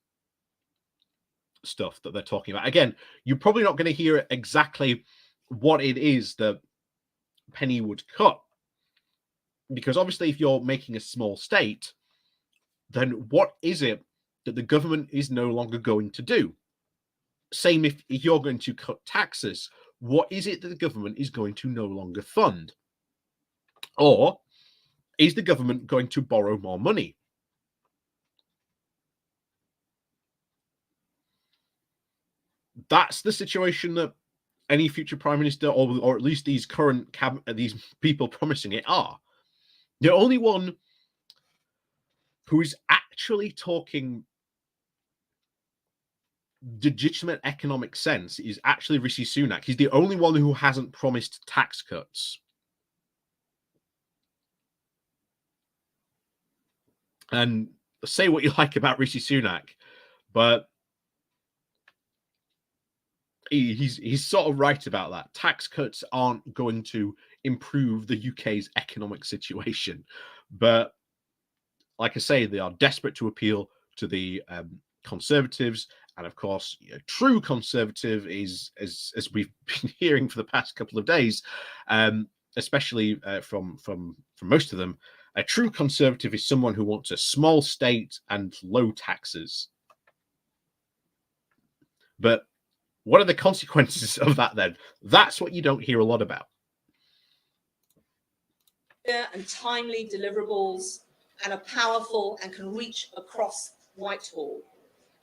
stuff that they're talking about. Again, you're probably not going to hear exactly what it is that Penny would cut, because obviously if you're making a small state, then what is it that the government is no longer going to do? Same if you're going to cut taxes, what is it that the government is going to no longer fund? Or is the government going to borrow more money? That's the situation that any future prime minister, or at least these current these people promising it, are. The only one who is actually talking legitimate economic sense is actually Rishi Sunak. He's the only one who hasn't promised tax cuts. And say what you like about Rishi Sunak, but he's sort of right about that. Tax cuts aren't going to improve the UK's economic situation. But like I say, they are desperate to appeal to the Conservatives. And of course, true Conservative is, as we've been hearing for the past couple of days, especially from most of them, a true Conservative is someone who wants a small state and low taxes. But what are the consequences of that then? That's what you don't hear a lot about. And timely deliverables, and are powerful and can reach across Whitehall.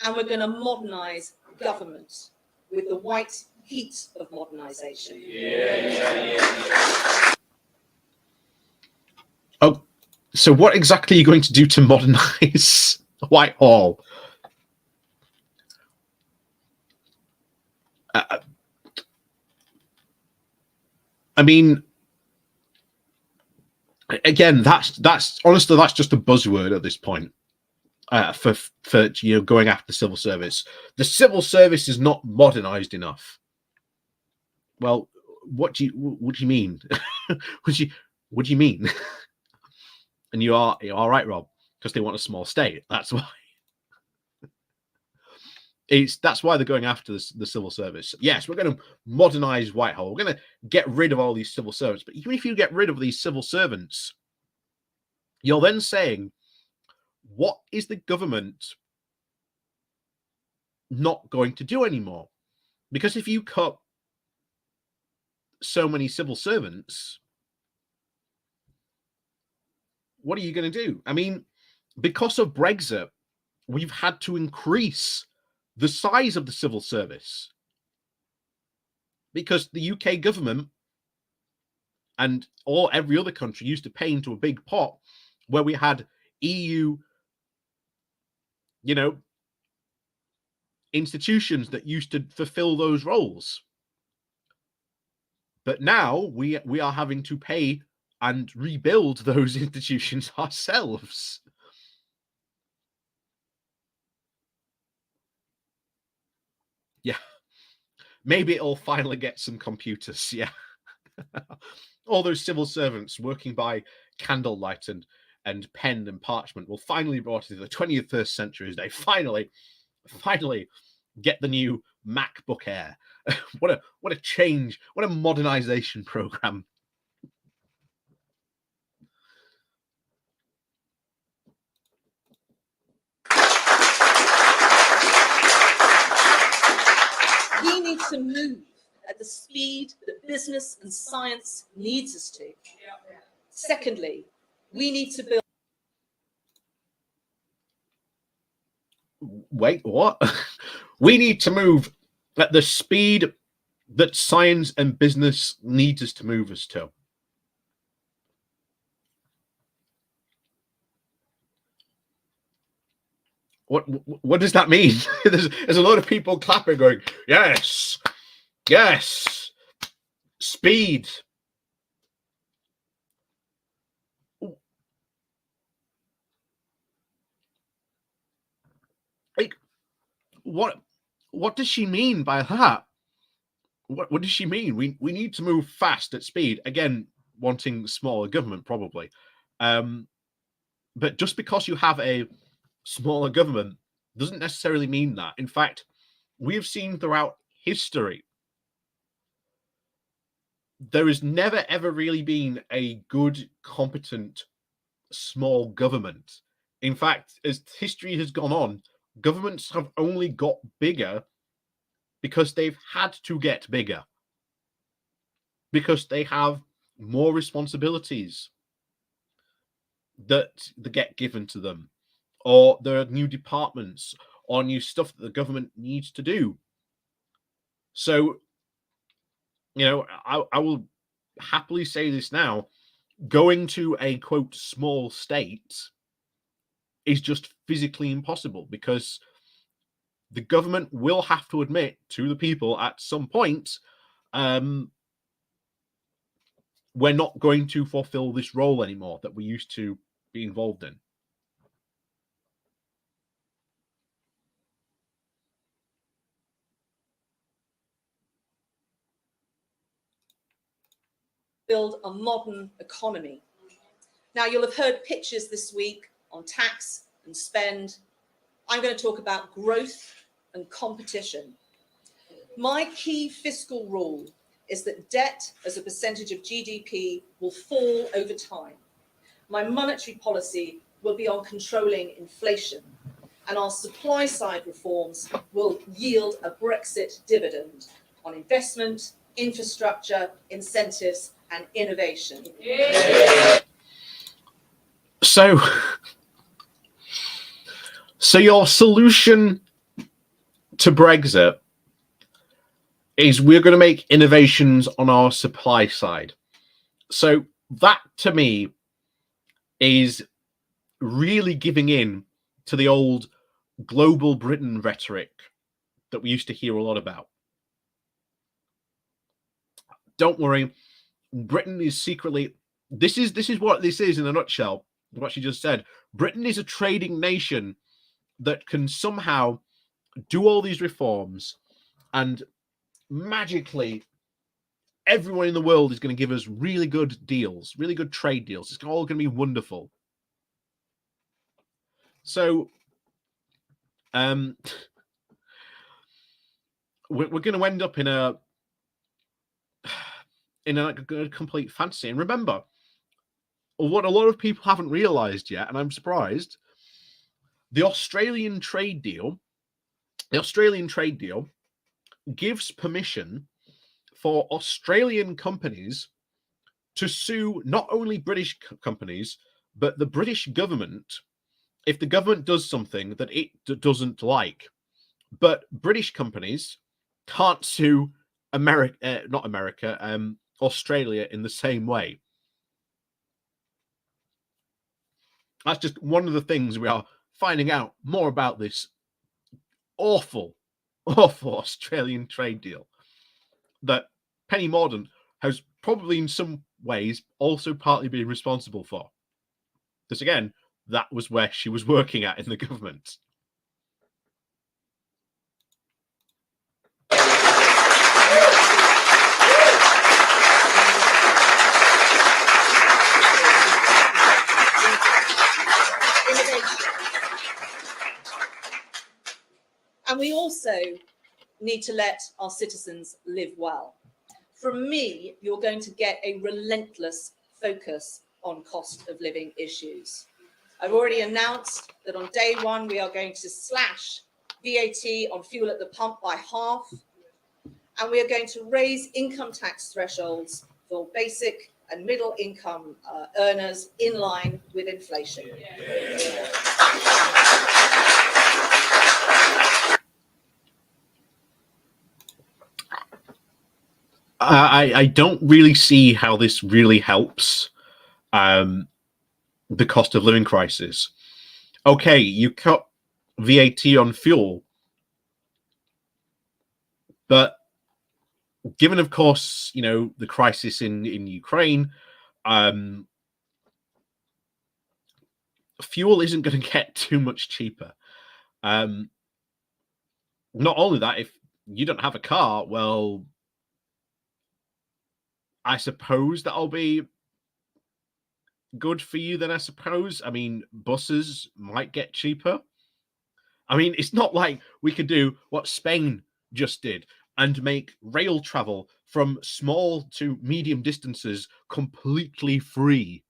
And we're going to modernise government with the white heat of modernisation. Oh, so what exactly are you going to do to modernise Whitehall? I mean, again, that's honestly, that's just a buzzword at this point. For going after the civil service. The civil service is not modernized enough. Well, what do you mean? what do you mean? And you are right, Rob, because they want a small state. That's why. That's why they're going after the civil service. Yes, we're going to modernize Whitehall. We're going to get rid of all these civil servants. But even if you get rid of these civil servants, you're then saying, what is the government not going to do anymore? Because if you cut so many civil servants, what are you going to do? I mean, because of Brexit, we've had to increase the size of the civil service, because the UK government and every other country used to pay into a big pot where we had EU, institutions that used to fulfill those roles. But now we are having to pay and rebuild those institutions ourselves. Yeah. Maybe it'll finally get some computers. Yeah. All those civil servants working by candlelight and pen and parchment will finally be brought into the 21st century as they finally get the new MacBook Air. what a change, what a modernization program. We need to move at the speed that business and science needs us to. Secondly, we need to build. Wait, what? We need to move at the speed that science and business needs us to move us to. What does that mean? there's a lot of people clapping, going, yes, yes, speed. Like, what does she mean by that? What does she mean? We need to move fast at speed. Again, wanting smaller government, probably. But just because you have a smaller government doesn't necessarily mean that. In fact, we have seen throughout history there has never ever really been a good, competent small government. In fact, as history has gone on, governments have only got bigger because they've had to get bigger, because they have more responsibilities that get given to them, or there are new departments or new stuff that the government needs to do. So, you know, I will happily say this now, going to a quote small state is just physically impossible, because the government will have to admit to the people at some point, we're not going to fulfill this role anymore that we used to be involved in. Build a modern economy. Now, you'll have heard pitches this week on tax and spend. I'm going to talk about growth and competition. My key fiscal rule is that debt as a percentage of GDP will fall over time. My monetary policy will be on controlling inflation, and our supply side reforms will yield a Brexit dividend on investment, infrastructure, incentives, and innovation. Yeah. So your solution to Brexit is we're going to make innovations on our supply side. So that, to me, is really giving in to the old global Britain rhetoric that we used to hear a lot about. Don't worry, Britain is secretly, this is what this is in a nutshell, what she just said. Britain is a trading nation that can somehow do all these reforms, and magically everyone in the world is going to give us really good deals, really good trade deals. It's all going to be wonderful. So we're going to end up in a complete fantasy. And remember, what a lot of people haven't realized yet, and I'm surprised, the Australian trade deal gives permission for Australian companies to sue not only British companies, but the British government if the government does something that it doesn't like. But British companies can't sue Australia in the same way. That's just one of the things we are finding out more about this awful Australian trade deal that Penny Mordaunt has probably in some ways also partly been responsible for. Because again, that was where she was working at in the government. And we also need to let our citizens live well. From me, you're going to get a relentless focus on cost of living issues. I've already announced that on day one, we are going to slash VAT on fuel at the pump by half, and we are going to raise income tax thresholds for basic and middle income earners in line with inflation. I don't really see how this really helps the cost of living crisis. Okay, you cut VAT on fuel, but given, of course, the crisis in Ukraine, fuel isn't going to get too much cheaper. Not only that, if you don't have a car, well, I suppose that'll be good for you then, I suppose. I mean, buses might get cheaper. I mean, it's not like we could do what Spain just did and make rail travel from small to medium distances completely free.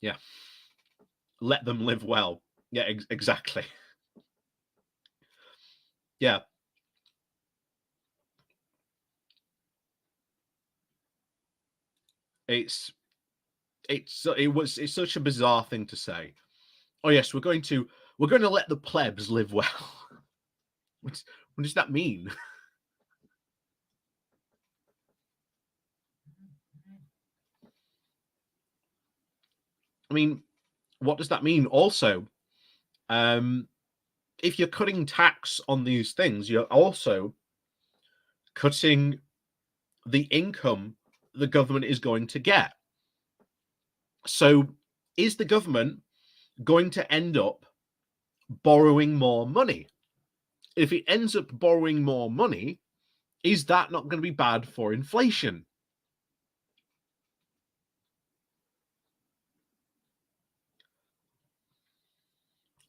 Yeah. Let them live well. Yeah, exactly. Yeah. It's such a bizarre thing to say. Oh yes, we're going to let the plebs live well. What does that mean? I mean, what does that mean? Also, if you're cutting tax on these things, you're also cutting the income the government is going to get. So, is the government going to end up borrowing more money? If it ends up borrowing more money, is that not going to be bad for inflation?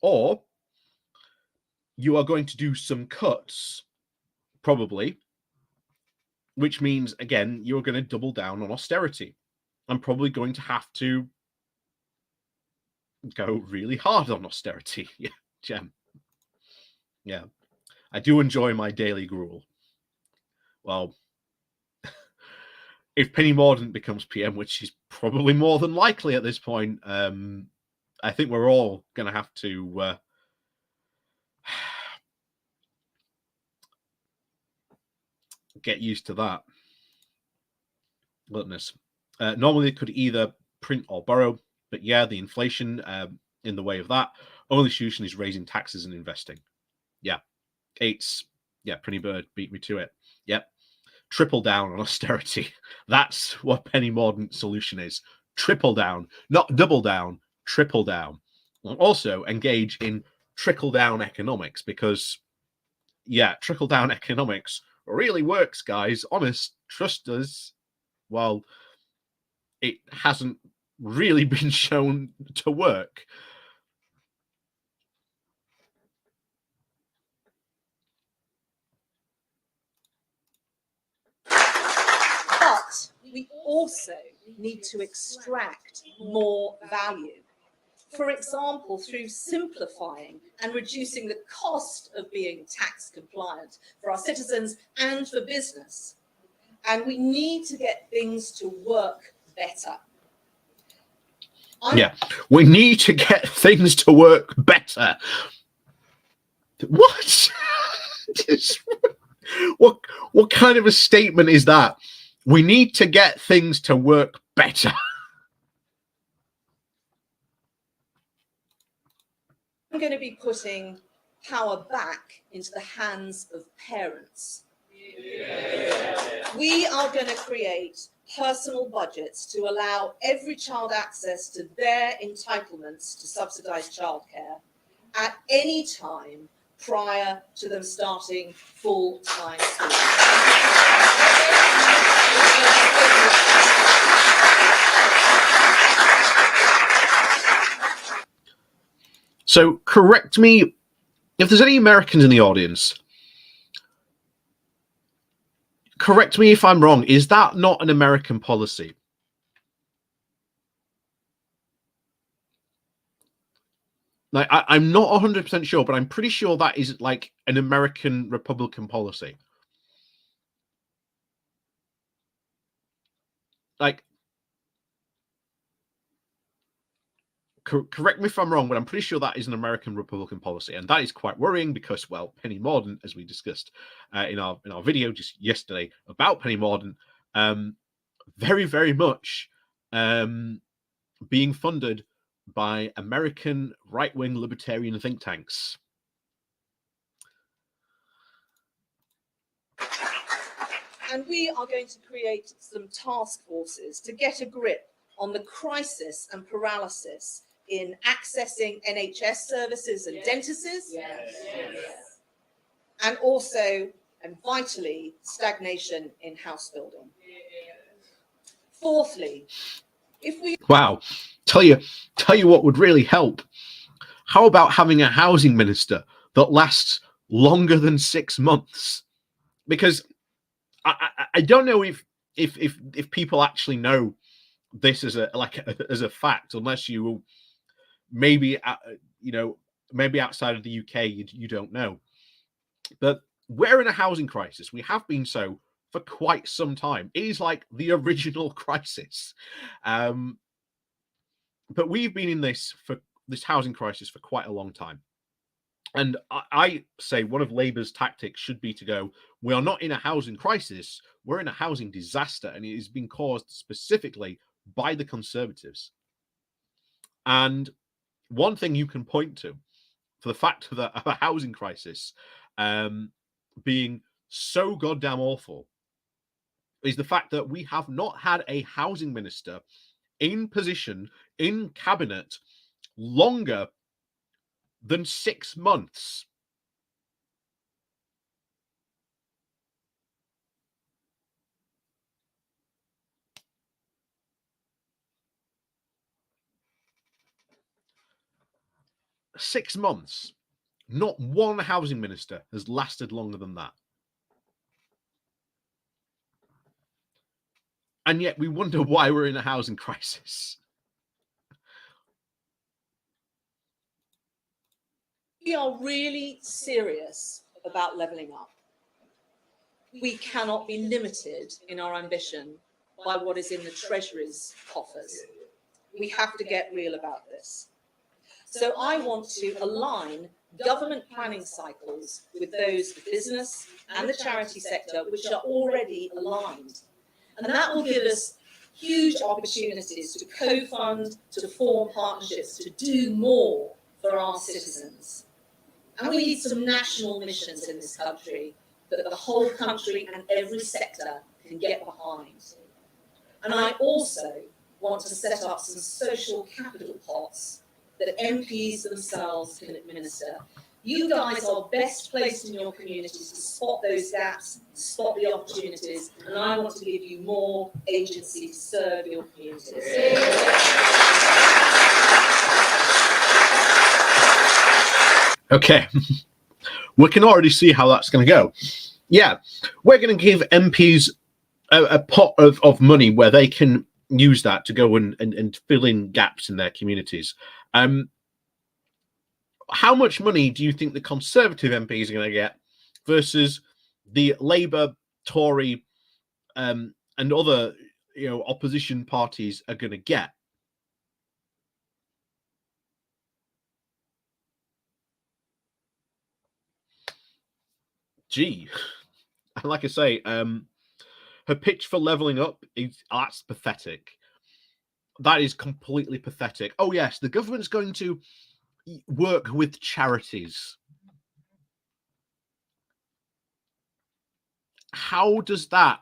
Or you are going to do some cuts, probably, which means, again, you're going to double down on austerity. I'm probably going to have to go really hard on austerity. Yeah, Jem. Yeah. I do enjoy my daily gruel. Well, if Penny Mordaunt becomes PM, which is probably more than likely at this point, I think we're all going to have to get used to that. Goodness. Normally, it could either print or borrow, but yeah, the inflation in the way of that. Only solution is raising taxes and investing. Yeah, Penny Bird beat me to it. Yep, triple down on austerity. That's what Penny Mordaunt's solution is. Triple down, not double down. Triple down. And also engage in trickle down economics because, yeah, trickle down economics really works, guys. Honest, trust us. Well, it hasn't really been shown to work. But we also need to extract more value. For example, through simplifying and reducing the cost of being tax compliant for our citizens and for business. And we need to get things to work better. Yeah, we need to get things to work better. What? What kind of a statement is that? We need to get things to work better. I'm going to be putting power back into the hands of parents. We are going to create personal budgets to allow every child access to their entitlements to subsidised childcare at any time prior to them starting full-time school. So correct me if there's any Americans in the audience. Correct me if I'm wrong. Is that not an American policy? Like, I'm not 100% sure, but I'm pretty sure that is like an American Republican policy. Like, correct me if I'm wrong, but I'm pretty sure that is an American Republican policy, and that is quite worrying because, well, Penny Mordaunt, as we discussed in our video just yesterday about Penny Mordaunt, very, very much being funded by American right-wing libertarian think tanks. And we are going to create some task forces to get a grip on the crisis and paralysis in accessing NHS services and dentists, and also, and vitally, stagnation in house building. Fourthly, if we tell you what would really help. How about having a housing minister that lasts longer than 6 months? Because I don't know if people actually know this as a fact, unless you maybe maybe outside of the UK you don't know. But we're in a housing crisis. We have been so for quite some time. It is like the original crisis. But we've been in this housing crisis for quite a long time. And I say one of Labour's tactics should be to go, we are not in a housing crisis, we're in a housing disaster, and it has been caused specifically by the Conservatives. And one thing you can point to for the fact of a housing crisis being so goddamn awful is the fact that we have not had a housing minister in position, in cabinet, longer than 6 months. Six months. Not one housing minister has lasted longer than that. And yet we wonder why we're in a housing crisis. We are really serious about levelling up. We cannot be limited in our ambition by what is in the Treasury's coffers. We have to get real about this. So I want to align government planning cycles with those of business and the charity sector, which are already aligned. And that will give us huge opportunities to co-fund, to form partnerships, to do more for our citizens. And we need some national missions in this country that the whole country and every sector can get behind. And I also want to set up some social capital pots that MPs themselves can administer. You guys are best placed in your communities to spot those gaps, spot the opportunities, and I want to give you more agency to serve your communities. Okay, we can already see how that's going to go. Yeah, we're going to give MPs a pot of money where they can use that to go and fill in gaps in their communities. How much money do you think the Conservative MPs are going to get versus the Labour, Tory, and other opposition parties are going to get? Gee, like I say, her pitch for levelling up that's pathetic. That is completely pathetic. Oh yes, the government's going to work with charities. How does that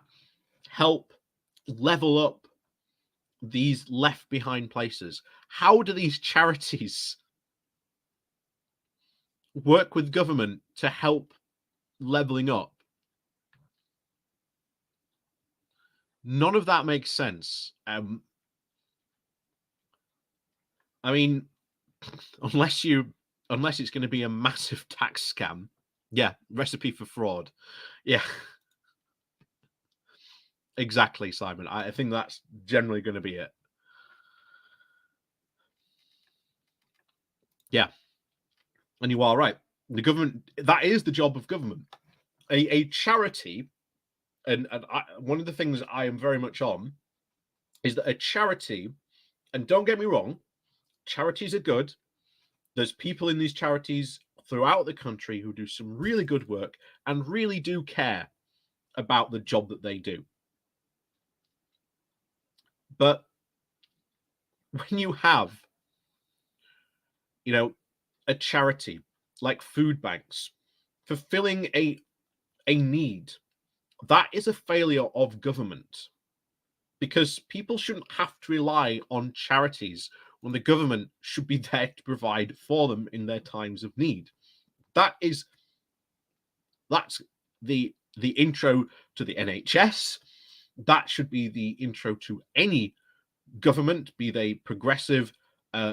help level up these left behind places? How do these charities work with government to help leveling up? None of that makes sense. I mean, unless you unless it's going to be a massive tax scam. Yeah, recipe for fraud. Yeah, exactly, Simon. I think that's generally going to be it. Yeah, and you are right. The government, that is the job of government. A charity, and one of the things I am very much on is that a charity, and don't get me wrong, charities are good. There's people in these charities throughout the country who do some really good work and really do care about the job that they do. But when you have, a charity like food banks fulfilling a need, that is a failure of government, because people shouldn't have to rely on charities when the government should be there to provide for them in their times of need. That's the intro to the NHS. That should be the intro to any government, be they progressive,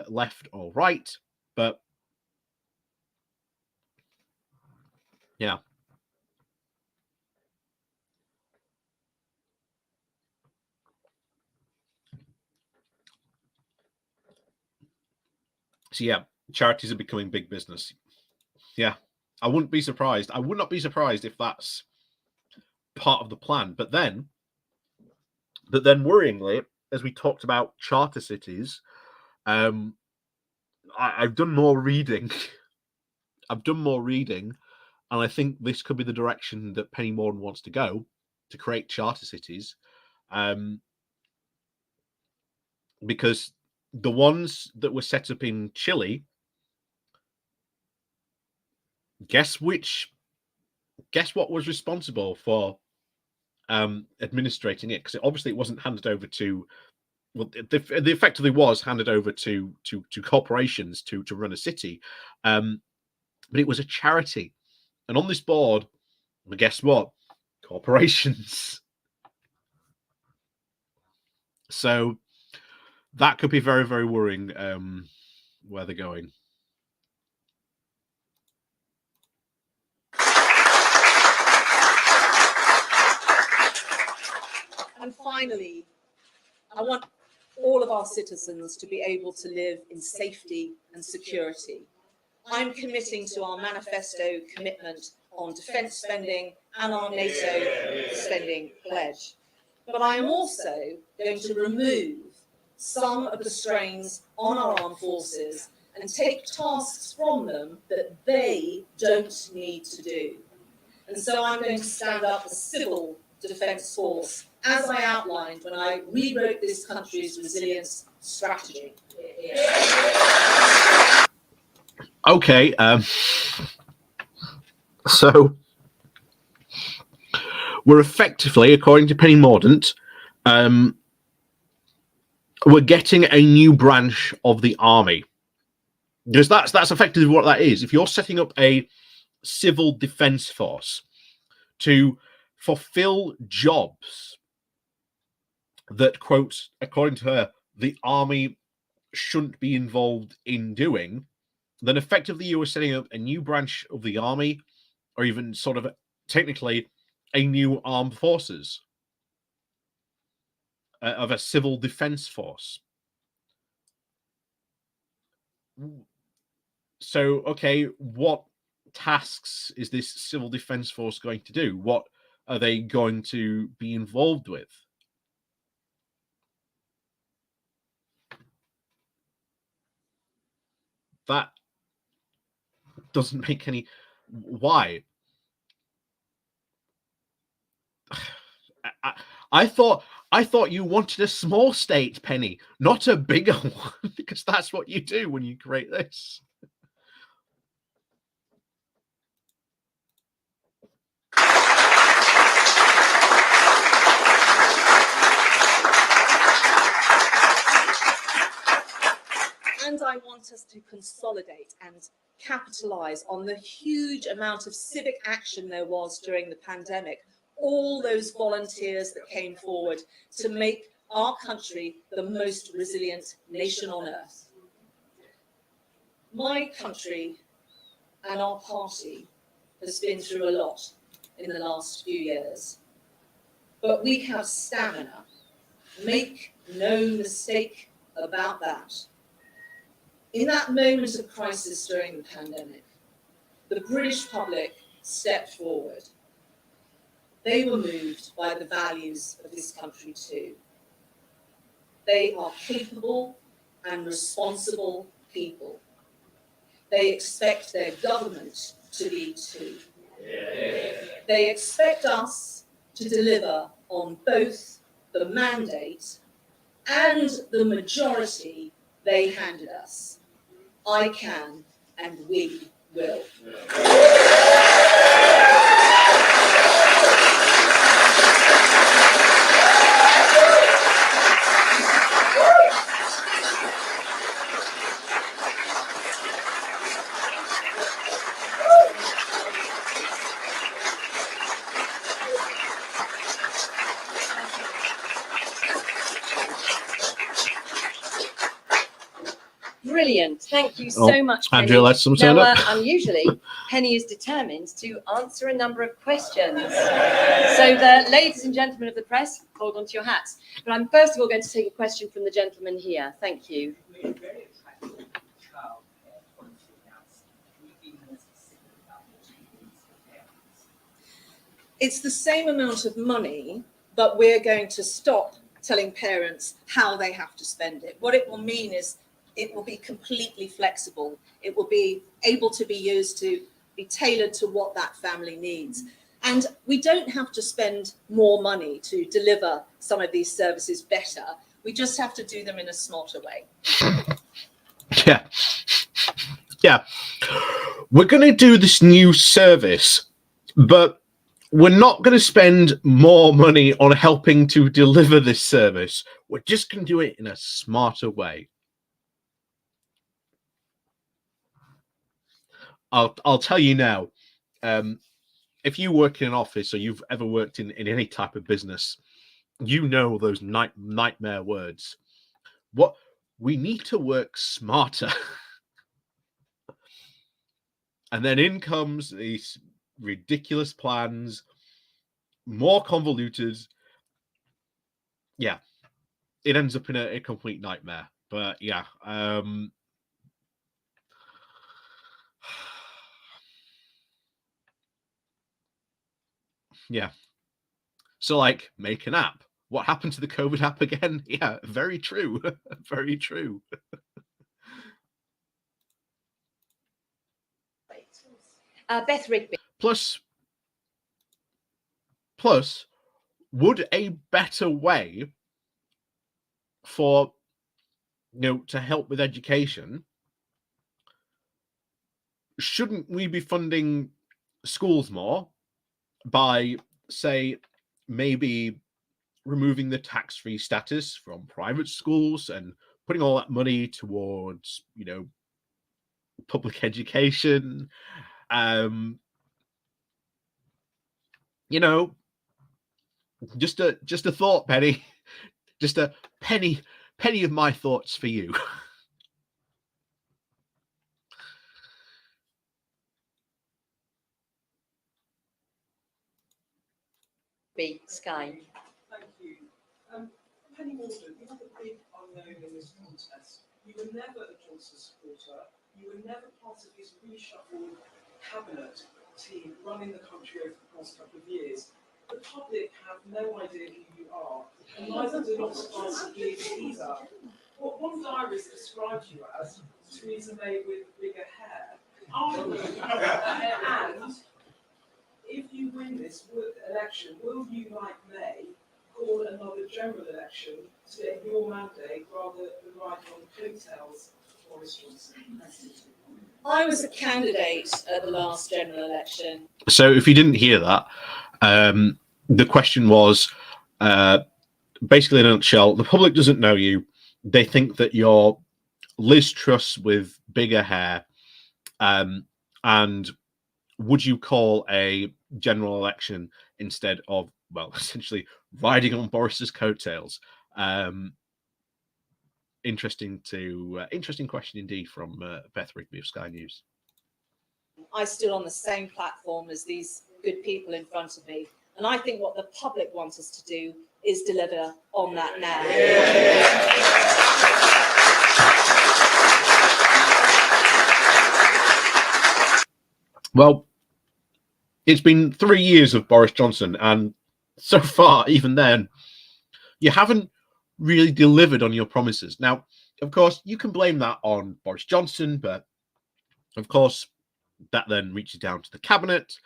left or right. But yeah. So yeah, charities are becoming big business. Yeah. I wouldn't be surprised. I would not be surprised if that's part of the plan. But then worryingly, as we talked about charter cities, I've done more reading. I've done more reading, and I think this could be the direction that Penny Mordaunt wants to go, to create charter cities, because the ones that were set up in Chile, guess what was responsible for administrating it? Because obviously it wasn't handed over to, well, it effectively was handed over to corporations to run a city, but it was a charity, and on this board, well, guess what? Corporations. So that could be very, very worrying, where they're going. And finally, I want all of our citizens to be able to live in safety and security. I'm committing to our manifesto commitment on defence spending and our NATO spending pledge. But I am also going to remove some of the strains on our armed forces and take tasks from them that they don't need to do. And so I'm going to stand up a civil defence force, as I outlined when I rewrote this country's resilience strategy. Okay, so we're effectively, according to Penny Mordaunt, we're getting a new branch of the army, because that's effectively what that is. If you're setting up a civil defence force to fulfill jobs that, quote, according to her, the army shouldn't be involved in doing, then effectively you are setting up a new branch of the army, or even sort of technically a new armed forces, of a civil defense force. So, okay, what tasks is this civil defense force going to do? What are they going to be involved with? That doesn't make any. Why? I thought you wanted a small state, Penny, not a bigger one, because that's what you do when you create this. And I want us to consolidate and capitalize on the huge amount of civic action there was during the pandemic. All those volunteers that came forward to make our country the most resilient nation on earth. My country and our party has been through a lot in the last few years, but we have stamina. Make no mistake about that. In that moment of crisis during the pandemic, the British public stepped forward. They were moved by the values of this country too. They are capable and responsible people. They expect their government to be too. They expect us to deliver on both the mandate and the majority they handed us. I can and we will. Brilliant. Thank you so much, Penny. Andrea, let's turn now, up. unusually, Penny is determined to answer a number of questions. So the ladies and gentlemen of the press, hold on to your hats. But I'm first of all going to take a question from the gentleman here. Thank you. It's the same amount of money, but we're going to stop telling parents how they have to spend it. What it will mean is it will be completely flexible. It will be able to be used to be tailored to what that family needs. And we don't have to spend more money to deliver some of these services better. We just have to do them in a smarter way. Yeah. Yeah. We're going to do this new service, but we're not going to spend more money on helping to deliver this service. We're just going to do it in a smarter way. I'll tell you now, if you work in an office or you've ever worked in any type of business, you know those nightmare words. What we need to work smarter. And then in comes these ridiculous plans, more convoluted. Yeah, it ends up in a complete nightmare. But yeah, yeah. So like, make an app. What happened to the COVID app again? Yeah, very true. Very true. Beth Rigby. Plus, would a better way for, to help with education, shouldn't we be funding schools more by, say, maybe removing the tax-free status from private schools and putting all that money towards, public education? Just a thought, Penny. Just a penny of my thoughts for you. Sky. Thank you. Penny Mordaunt, you have a big unknown in this contest. You were never a Johnson supporter. You were never part of his reshuffled cabinet team running the country over the past couple of years. The public have no idea who you are, and neither do lots of us either. What one diarist described you as Theresa May with bigger hair. And if you win this election, will you, like May, call another general election to get your mandate rather than ride on the coattails of Boris Johnson? I was a candidate at the last general election. So if you didn't hear that, the question was, basically in a nutshell, the public doesn't know you. They think that you're Liz Truss with bigger hair. And would you call a general election instead of, well, essentially riding on Boris's coattails? interesting question indeed from Beth Rigby of Sky News. I stood on the same platform as these good people in front of me, and I think what the public wants us to do is deliver on that now. Well, it's been 3 years of Boris Johnson, and so far, even then, you haven't really delivered on your promises. Now, of course, you can blame that on Boris Johnson, but of course, that then reaches down to the cabinet.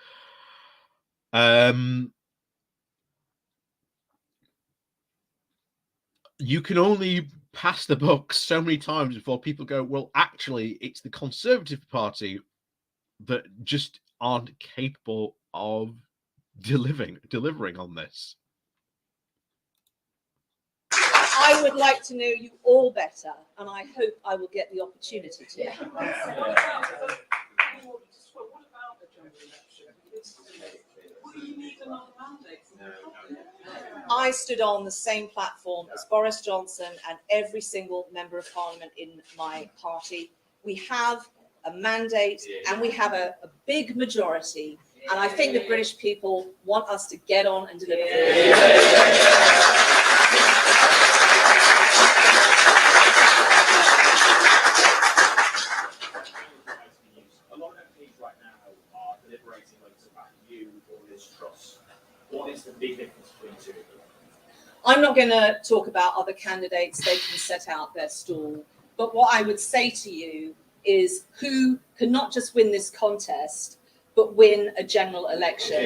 You can only pass the buck so many times before people go, well, actually, it's the Conservative Party that just aren't capable of delivering on this. I would like to know you all better, and I hope I will get the opportunity to. What about a general election? Will you need another mandate from the public? I stood on the same platform as Boris Johnson and every single member of parliament in my party. We have a mandate and we have a big majority, and I think the British people want us to get on and deliver. A lot of MPs right now are deliberating whether to back you or Liz Truss. What is the big difference between the two of them? I'm not going to talk about other candidates. They can set out their stall. But what I would say to you is who can not just win this contest, but win a general election.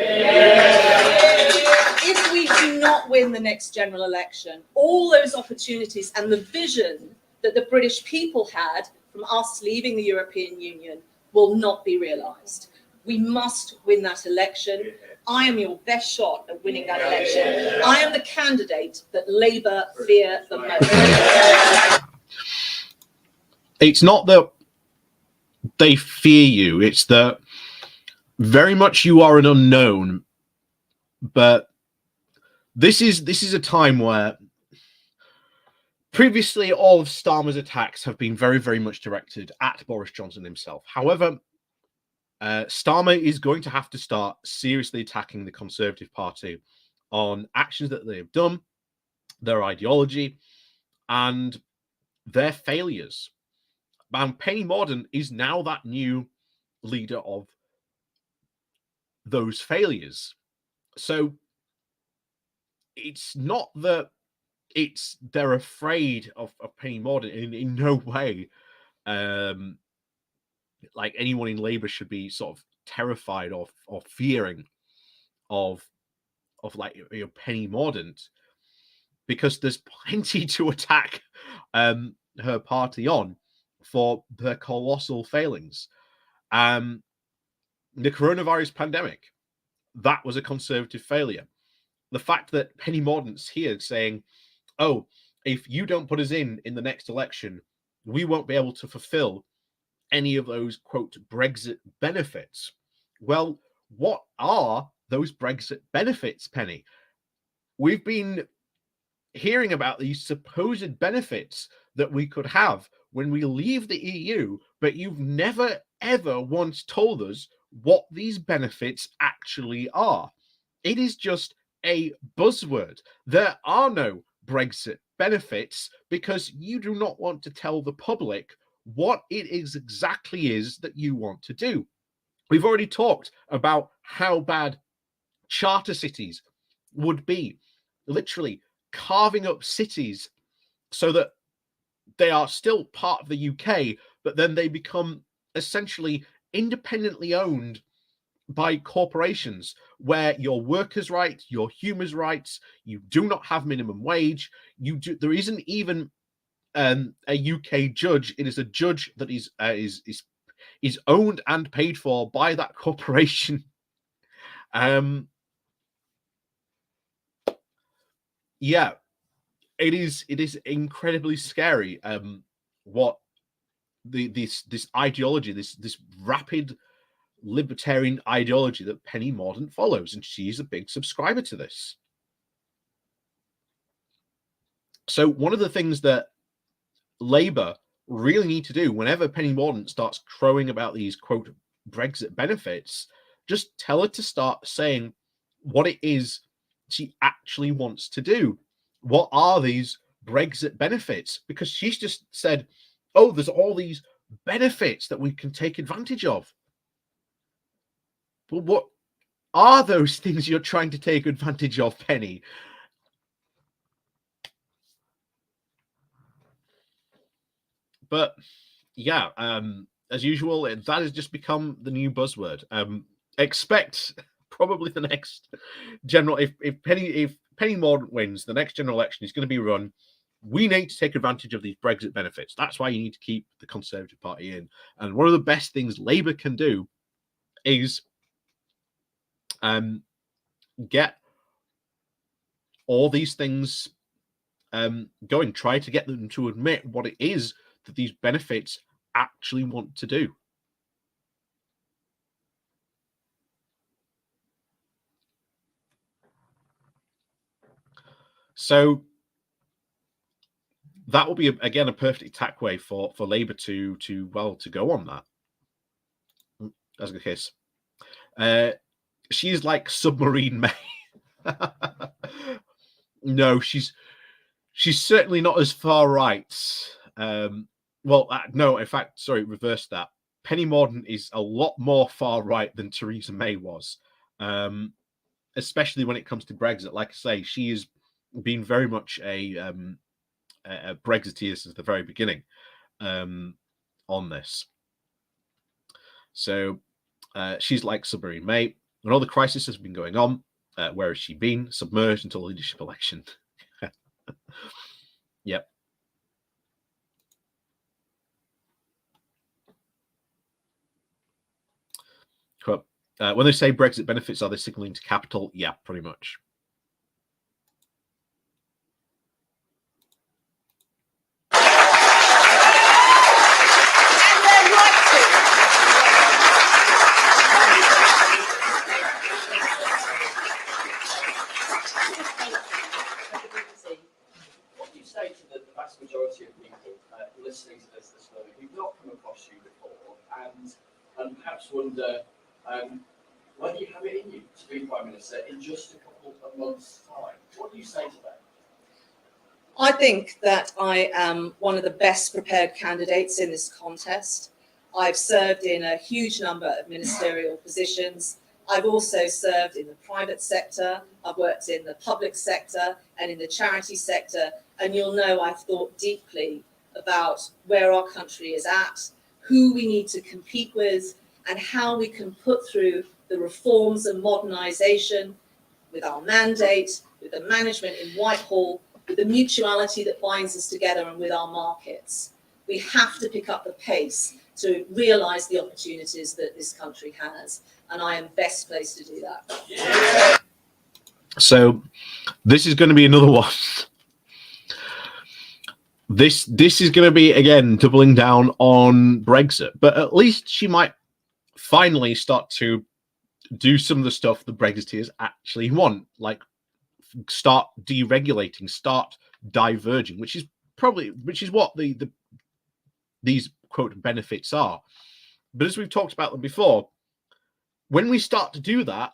If we do not win the next general election, all those opportunities and the vision that the British people had from us leaving the European Union will not be realised. We must win that election. I am your best shot at winning that election. I am the candidate that Labour fear the most. It's not that they fear you, it's that very much you are an unknown. But this is a time where previously all of Starmer's attacks have been very, very much directed at Boris Johnson himself. However, Starmer is going to have to start seriously attacking the Conservative Party on actions that they have done, their ideology, and their failures. And Penny Mordaunt is now that new leader of those failures. So it's not that they're afraid of Penny Mordaunt in no way. Like anyone in Labour should be sort of terrified or fearing of like Penny Mordaunt, because there's plenty to attack her party on for their colossal failings. The coronavirus pandemic, that was a Conservative failure. The fact that Penny Mordaunt's here saying, oh, if you don't put us in the next election, we won't be able to fulfill any of those, quote, Brexit benefits. Well, what are those Brexit benefits, Penny? We've been hearing about these supposed benefits that we could have when we leave the EU, but you've never, ever once told us what these benefits actually are. It is just a buzzword. There are no Brexit benefits because you do not want to tell the public what it is exactly is that you want to do. We've already talked about how bad charter cities would be, literally carving up cities so that they are still part of the UK, but then they become essentially independently owned by corporations where your workers' rights, your human rights, you do not have minimum wage. There isn't even a UK judge. It is a judge that is owned and paid for by that corporation. Yeah, it is incredibly scary. What this ideology, this rapid libertarian ideology that Penny Mordaunt follows, and she's a big subscriber to this. So one of the things that Labour really need to do whenever Penny Mordaunt starts crowing about these, quote, Brexit benefits, just tell her to start saying what it is she actually wants to do. What are these Brexit benefits? Because she's just said, oh, there's all these benefits that we can take advantage of. But what are those things you're trying to take advantage of, Penny? But yeah, as usual, that has just become the new buzzword. Expect probably the next general, if Penny Mordaunt wins, the next general election is going to be run. We need to take advantage of these Brexit benefits. That's why you need to keep the Conservative Party in. And one of the best things Labour can do is get all these things going. Try to get them to admit what it is that these benefits actually want to do. So that will be again a perfect attack way for Labour to go on that. As a kiss. She's like Submarine May. No, she's certainly not as far right. No, in fact, sorry, reverse that. Penny Mordaunt is a lot more far right than Theresa May was, especially when it comes to Brexit. Like I say, she has been very much a Brexiteer since the very beginning on this. So she's like Submarine May. When all the crisis has been going on, where has she been? Submerged until the leadership election. Yep. Cool. When they say Brexit benefits, are they signaling to capital? Yeah, pretty much. What do you say to the vast majority of people listening to this morning who've not come across you before and perhaps wonder whether you have it in you to be Prime Minister in just a couple of months' time? What do you say to them? I think that I am one of the best prepared candidates in this contest. I've served in a huge number of ministerial positions. I've also served in the private sector. I've worked in the public sector and in the charity sector. And you'll know I've thought deeply about where our country is at, who we need to compete with, and how we can put through the reforms and modernisation with our mandate, with the management in Whitehall, with the mutuality that binds us together, and with our markets. We have to pick up the pace to realise the opportunities that this country has. And I am best placed to do that. Yeah. So this is going to be another one. This is going to be, again, doubling down on Brexit. But at least she might finally start to do some of the stuff the Brexiteers actually want, like start deregulating, start diverging, which is what these quote benefits are. But as we've talked about them before, when we start to do that,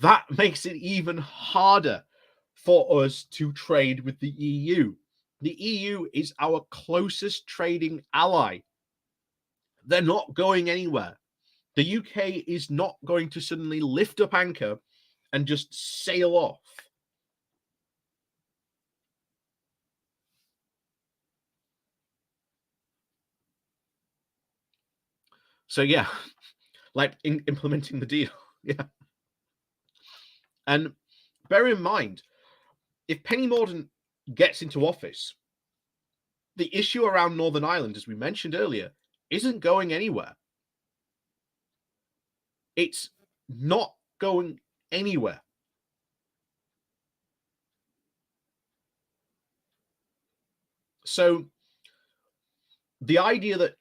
that makes it even harder for us to trade with the EU. The EU is our closest trading ally. They're not going anywhere. The UK is not going to suddenly lift up anchor and just sail off. So yeah, like implementing the deal. Yeah. And bear in mind, if Penny Mordaunt gets into office, the issue around Northern Ireland, as we mentioned earlier, isn't going anywhere. It's not going anywhere. So the idea that,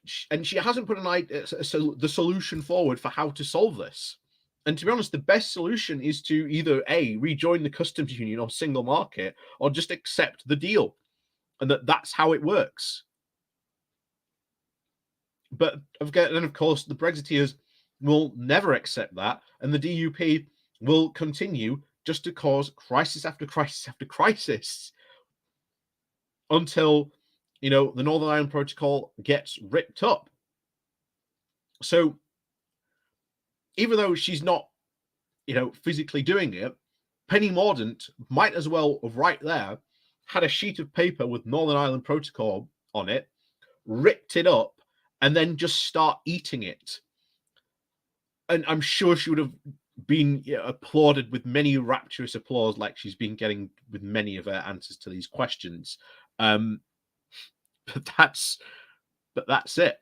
she hasn't put the solution forward for how to solve this. And to be honest, the best solution is to either A, rejoin the customs union or single market, or just accept the deal. And that's how it works. But and of course, the Brexiteers will never accept that, and the DUP will continue just to cause crisis after crisis after crisis until, the Northern Ireland Protocol gets ripped up. So even though she's not, physically doing it, Penny Mordaunt might as well have right there had a sheet of paper with Northern Ireland Protocol on it, ripped it up, and then just start eating it. And I'm sure she would have been applauded with many rapturous applause, like she's been getting with many of her answers to these questions. But that's it.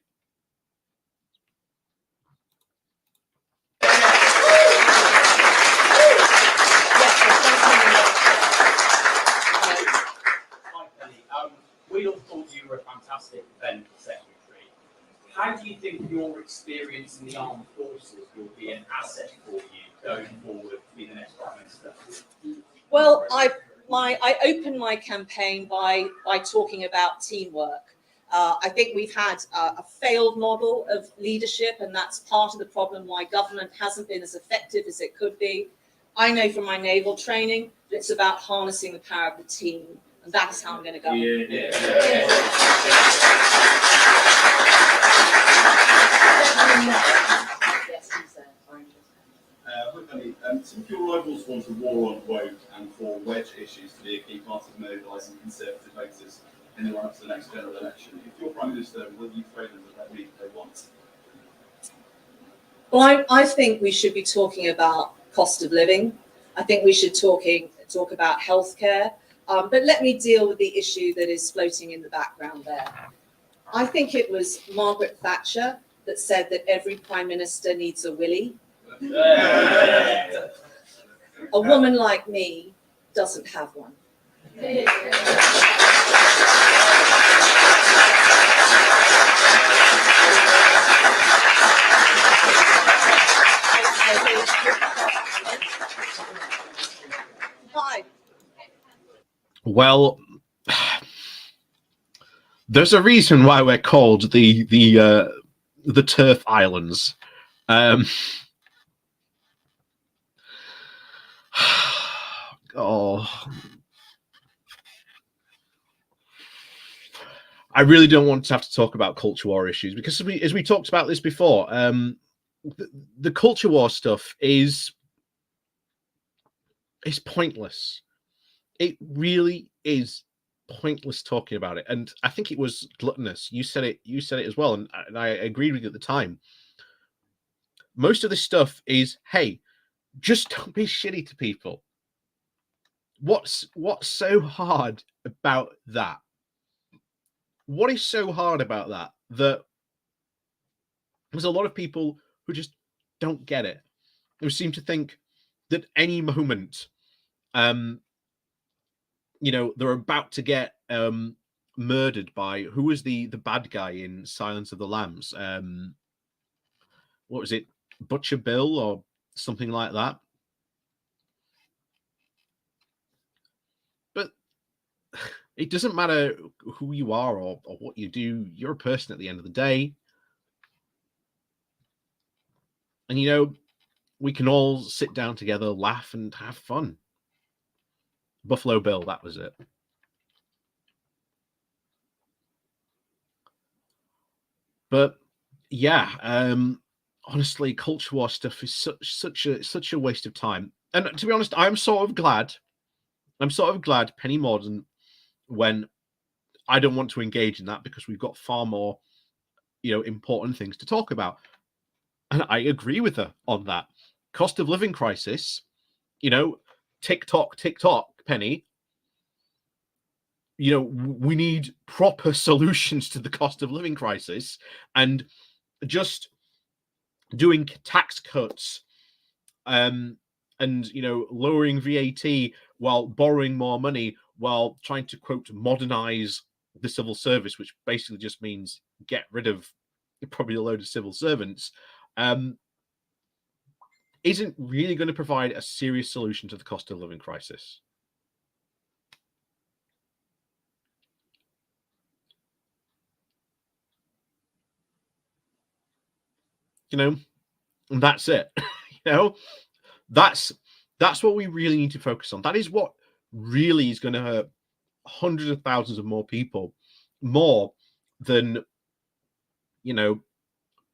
We all thought you were a fantastic then secretary. How do you think your experience in the armed forces will be an asset for you going forward to be the next Prime Minister? Well, I opened my campaign by talking about teamwork. I think we've had a failed model of leadership, and that's part of the problem why government hasn't been as effective as it could be. I know from my naval training that it's about harnessing the power of the team, and that's how I'm going to go. Some of your rivals want a war on woke and for wedge issues to be a key part of mobilising Conservative voters in the run-up to the next general election. If you're Prime Minister, will you throw them the remedy they want? Well, I think we should be talking about cost of living. I think we should talk about healthcare. But let me deal with the issue that is floating in the background there. I think it was Margaret Thatcher that said that every Prime Minister needs a willy. A woman like me doesn't have one. Hi. Well, there's a reason why we're called the Turf Islands. I really don't want to have to talk about culture war issues because as we talked about this before, the culture war stuff is pointless. It really is pointless talking about it. And I think it was gluttonous. You said it as well, and I agreed with you at the time. Most of this stuff is, hey, just don't be shitty to people. What's so hard about that? What is so hard about that? That there's a lot of people who just don't get it, who seem to think that any moment, they're about to get murdered by, who was the bad guy in Silence of the Lambs? What was it? Butcher Bill or something like that? But it doesn't matter who you are or what you do. You're a person at the end of the day. And, we can all sit down together, laugh, and have fun. Buffalo Bill, that was it. But yeah, honestly, culture war stuff is such a waste of time. And to be honest, I'm sort of glad Penny Mordaunt, when I don't want to engage in that because we've got far more, important things to talk about. And I agree with her on that. Cost of living crisis, TikTok, Penny. We need proper solutions to the cost of living crisis, and just doing tax cuts and lowering VAT while borrowing more money while trying to, quote, modernize the civil service, which basically just means get rid of probably a load of civil servants, isn't really going to provide a serious solution to the cost of living crisis. and that's it. That's what we really need to focus on. That is what really is going to hurt hundreds of thousands of more people, more than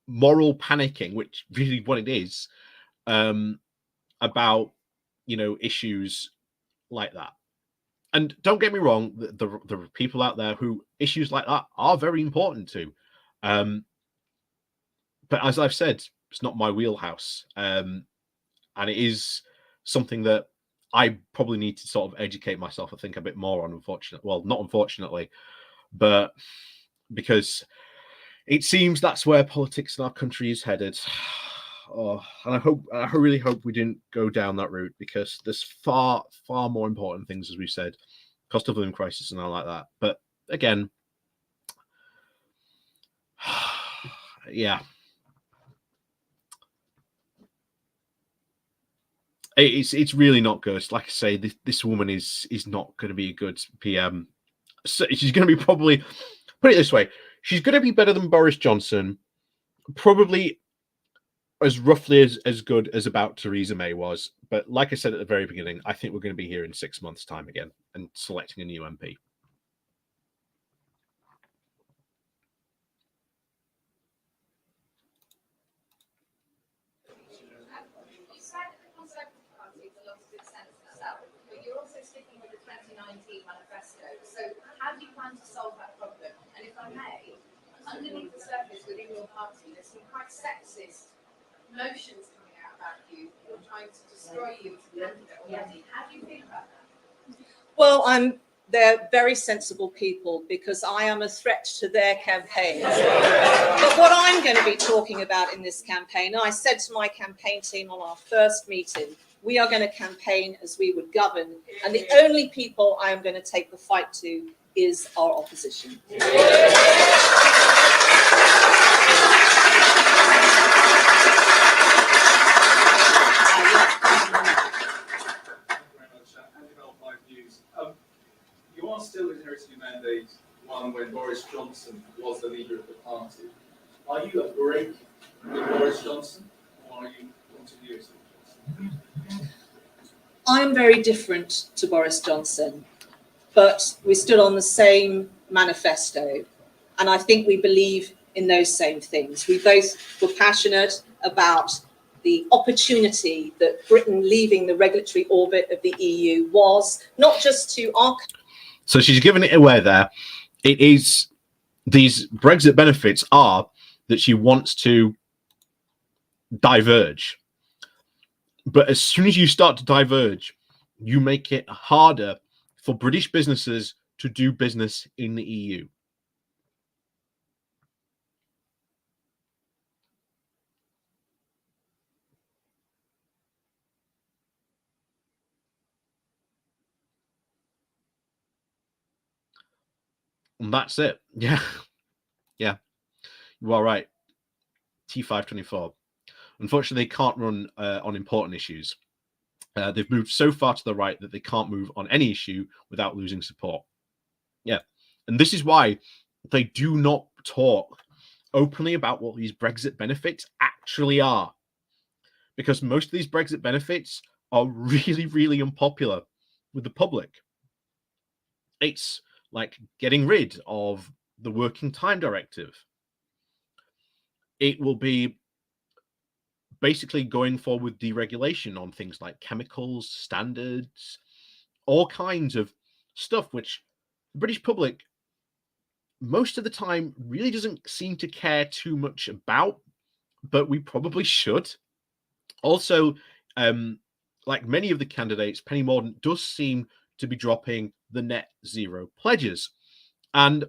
moral panicking, which really what it is, about issues like that. And don't get me wrong, there are people out there who issues like that are very important to. But as I've said, it's not my wheelhouse. And it is something that I probably need to sort of educate myself, I think, a bit more on, unfortunately. Well, not unfortunately, but because it seems that's where politics in our country is headed. Oh, and I really hope we didn't go down that route, because there's far, far more important things, as we said, cost of living crisis and all like that. But again, yeah, it's really not good. Like I say, this woman is not going to be a good PM. So she's going to be probably, put it this way, she's going to be better than Boris Johnson, probably as roughly as good as about Theresa May was. But like I said at the very beginning, I think we're going to be here in 6 months' time again and selecting a new MP. You said the Conservative Party has a lot of good sense itself, but you're also sticking with the 2019 manifesto. So how do you plan to solve that problem? And if I may, underneath the surface within your party, there's some quite sexist notions coming out about you. You're trying to destroy you as a candidate already. How do you feel about that? Well, they're very sensible people, because I am a threat to their campaign. But what I'm going to be talking about in this campaign, I said to my campaign team on our first meeting, we are going to campaign as we would govern. And the only people I am going to take the fight to is our opposition. You are still inheriting your mandate one when Boris Johnson was the leader of the party. Are you at break with Boris Johnson, or are you continuous with Johnson? I'm very different to Boris Johnson, but we stood on the same manifesto, and I think we believe in those same things. We both were passionate about the opportunity that Britain leaving the regulatory orbit of the EU was, not just to our... So she's given it away there. It is, these Brexit benefits are that she wants to diverge. But as soon as you start to diverge, you make it harder for British businesses to do business in the EU. And that's it. Yeah. Yeah. You are right. T524. Unfortunately, they can't run on important issues. They've moved so far to the right that they can't move on any issue without losing support. Yeah. And this is why they do not talk openly about what these Brexit benefits actually are. Because most of these Brexit benefits are really, really unpopular with the public. It's like getting rid of the working time directive. It will be basically going forward with deregulation on things like chemicals, standards, all kinds of stuff, which the British public most of the time really doesn't seem to care too much about, but we probably should. Also, like many of the candidates, Penny Mordaunt does seem to be dropping the net zero pledges. And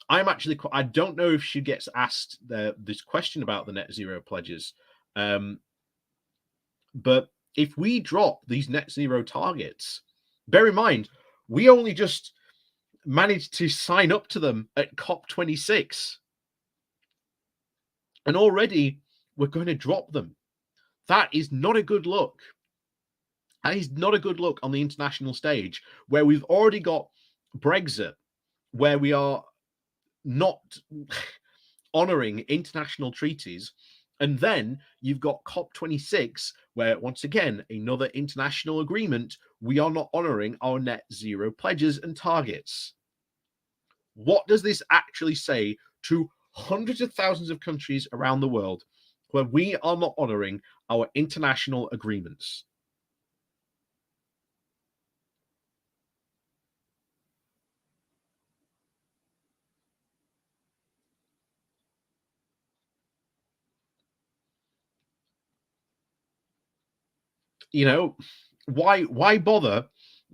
I'm actually, I don't know if she gets asked this question about the net zero pledges. But if we drop these net zero targets, bear in mind, we only just managed to sign up to them at COP26. And already we're going to drop them. That is not a good look. That is not a good look on the international stage, where we've already got Brexit, where we are not honoring international treaties, And then you've got COP26, where once again, another international agreement, we are not honoring our net zero pledges and targets. What does this actually say to hundreds of thousands of countries around the world where we are not honoring our international agreements? You know, why bother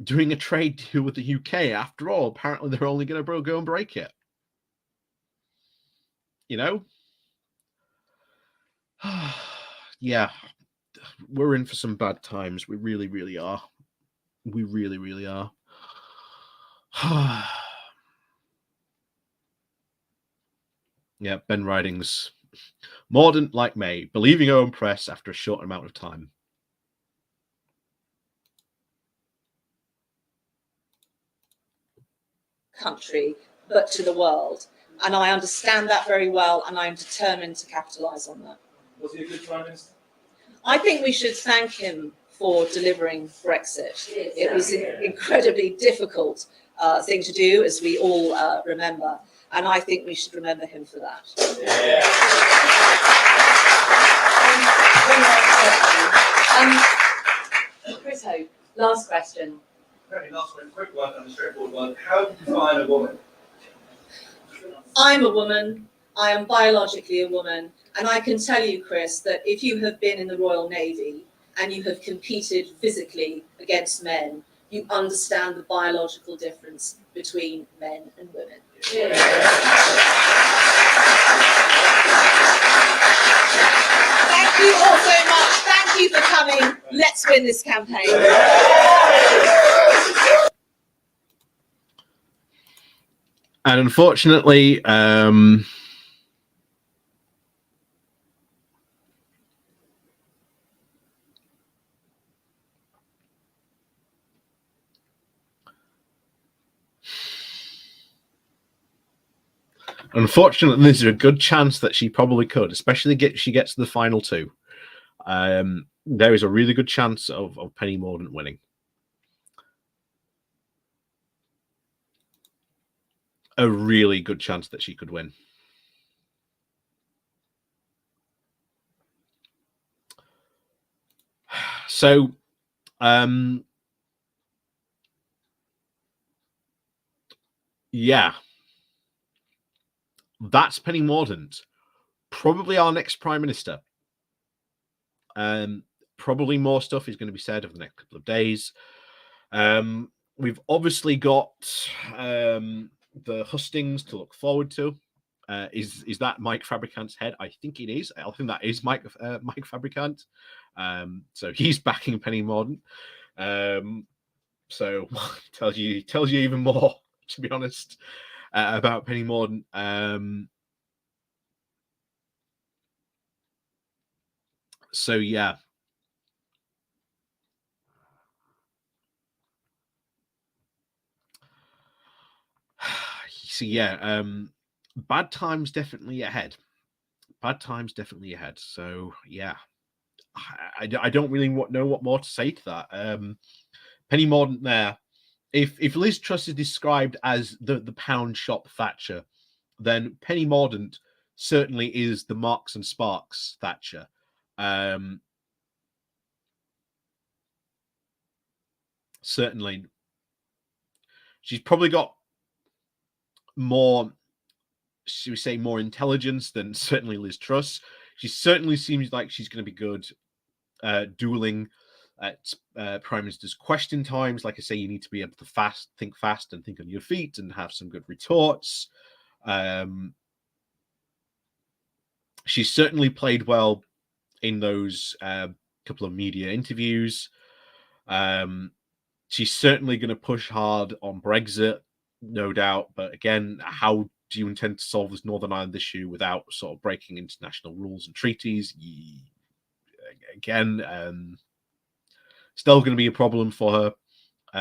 doing a trade deal with the UK? After all, apparently they're only going to go and break it. You know? Yeah, we're in for some bad times. We really, really are. We really, really are. Yeah, Ben Ridings. Mordaunt like May, believing her own press after a short amount of time. Country, but to the world. And I understand that very well, and I'm determined to capitalise on that. Was he a good Prime Minister? I think we should thank him for delivering Brexit. It was an incredibly difficult thing to do, as we all remember, and I think we should remember him for that. Chris Hope, last question. Very last one, quick one and a straightforward one. How do you define a woman? I'm a woman. I am biologically a woman. And I can tell you, Chris, that if you have been in the Royal Navy and you have competed physically against men, you understand the biological difference between men and women. Thank you all so much. Thank you for coming. Let's win this campaign. And unfortunately, there's a good chance that she probably could, especially she gets to the final two. There is a really good chance of Penny Mordaunt winning. A really good chance that she could win. So, yeah, that's Penny Mordaunt. Probably our next Prime Minister. Probably more stuff is going to be said over the next couple of days. We've obviously got the hustings to look forward to. Is that Mike Fabricant's head? I think it is. I think that is Mike Fabricant. So he's backing Penny Mordaunt. So tells you even more, to be honest, about Penny Mordaunt. So yeah. So yeah, bad times definitely ahead. Bad times definitely ahead. So yeah, I don't really know what more to say to that. Penny Mordaunt there. If Liz Truss is described as the pound shop Thatcher, then Penny Mordaunt certainly is the Marks and Sparks Thatcher. Certainly, she's probably got more, should we say, more intelligence than certainly Liz Truss. She certainly seems like she's going to be good dueling at Prime Minister's question times. Like I say, you need to be able to think fast and think on your feet and have some good retorts. She's certainly played well in those couple of media interviews. She's certainly going to push hard on Brexit, no doubt. But again, how do you intend to solve this Northern Ireland issue without sort of breaking international rules and treaties? Again, still going to be a problem for her.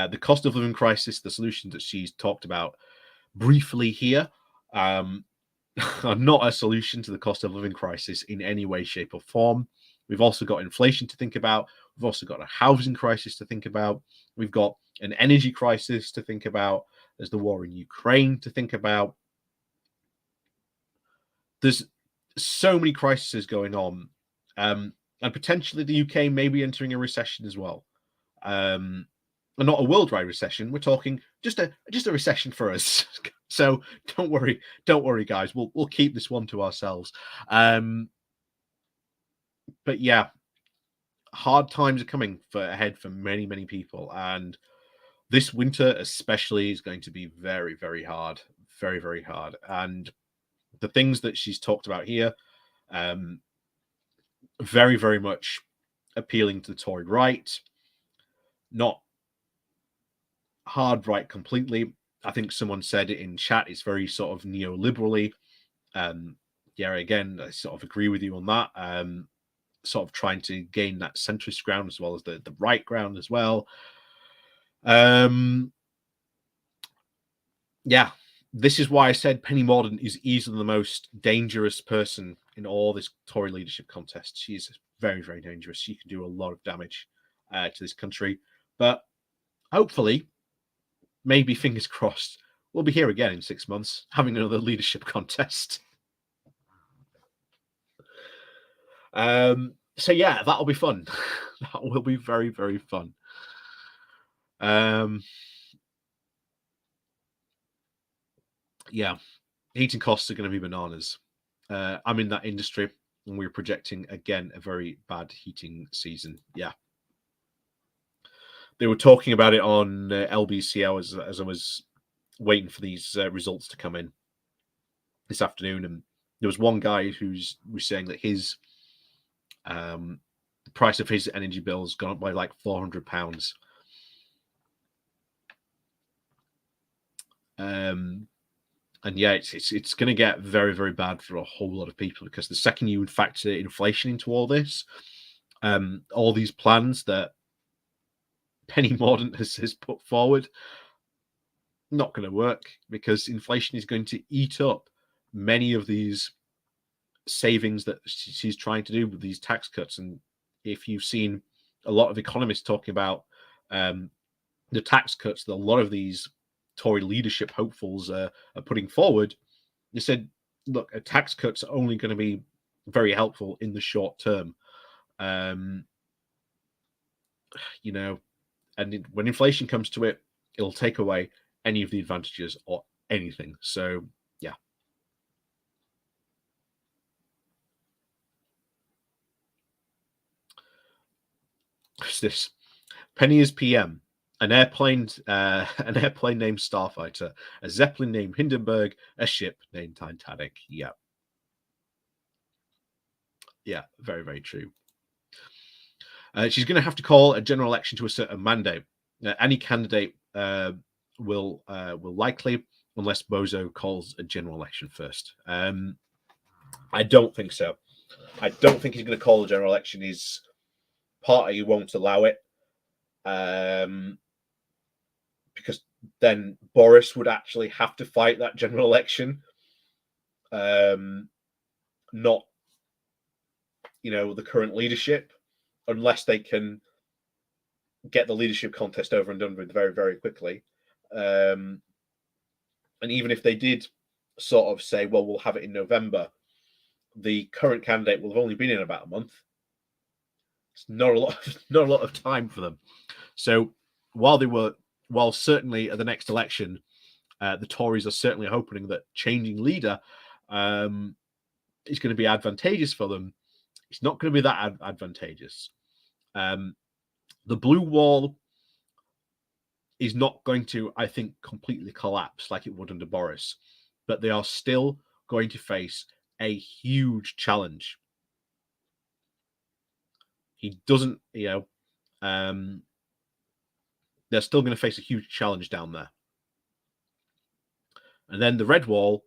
The cost of living crisis, the solutions that she's talked about briefly here, are not a solution to the cost of living crisis in any way, shape, or form. We've also got inflation to think about. We've also got a housing crisis to think about. We've got an energy crisis to think about. There's the war in Ukraine to think about. There's so many crises going on, and potentially the UK may be entering a recession as well. And not a worldwide recession. We're talking just a recession for us. So don't worry, guys. We'll keep this one to ourselves. But yeah, hard times are coming ahead for many people, and this winter especially is going to be very, very hard, very hard. And the things that she's talked about here, very much appealing to the Tory right, not hard right completely. I think someone said it in chat, it's very sort of neoliberally. Yeah, again, I sort of agree with you on that. Sort of trying to gain that centrist ground as well as the right ground as well. Yeah, this is why I said Penny Mordaunt is easily the most dangerous person in all this Tory leadership contest. She's very dangerous. She can do a lot of damage to this country. But hopefully, maybe fingers crossed, we'll be here again in 6 months having another leadership contest. So yeah, that'll be fun. That will be very fun. Yeah, heating costs are going to be bananas. I'm in that industry, and we're projecting again a very bad heating season. Yeah, they were talking about it on LBC as I was waiting for these results to come in this afternoon, and there was one guy who was saying that his the price of his energy bill has gone up by like £400. And yeah, it's going to get very bad for a whole lot of people, because the second you would factor inflation into all this, all these plans that Penny Mordaunt has put forward, not going to work, because inflation is going to eat up many of these savings that she's trying to do with these tax cuts. And if you've seen a lot of economists talking about the tax cuts that a lot of these Tory leadership hopefuls are putting forward, they said, look, a tax cut's only going to be very helpful in the short term. You know, and when inflation comes to it, it'll take away any of the advantages or anything. So yeah. What's this? Penny is PM. An airplane named Starfighter, a Zeppelin named Hindenburg, a ship named Titanic. Yeah. Yeah, very true. She's going to have to call a general election to assert a mandate. Any candidate will likely, unless Bozo calls a general election first. I don't think so. I don't think he's going to call a general election. His party won't allow it. Because then Boris would actually have to fight that general election. Not, the current leadership, unless they can get the leadership contest over and done with very quickly. And even if they did sort of say, well, we'll have it in November, the current candidate will have only been in about a month. It's not a lot of time for them. So while certainly at the next election, the Tories are certainly hoping that changing leader is going to be advantageous for them, it's not going to be that advantageous. The blue wall is not going to, I think, completely collapse like it would under Boris, but they are still going to face a huge challenge. He doesn't, they're still going to face a huge challenge down there. And then the red wall,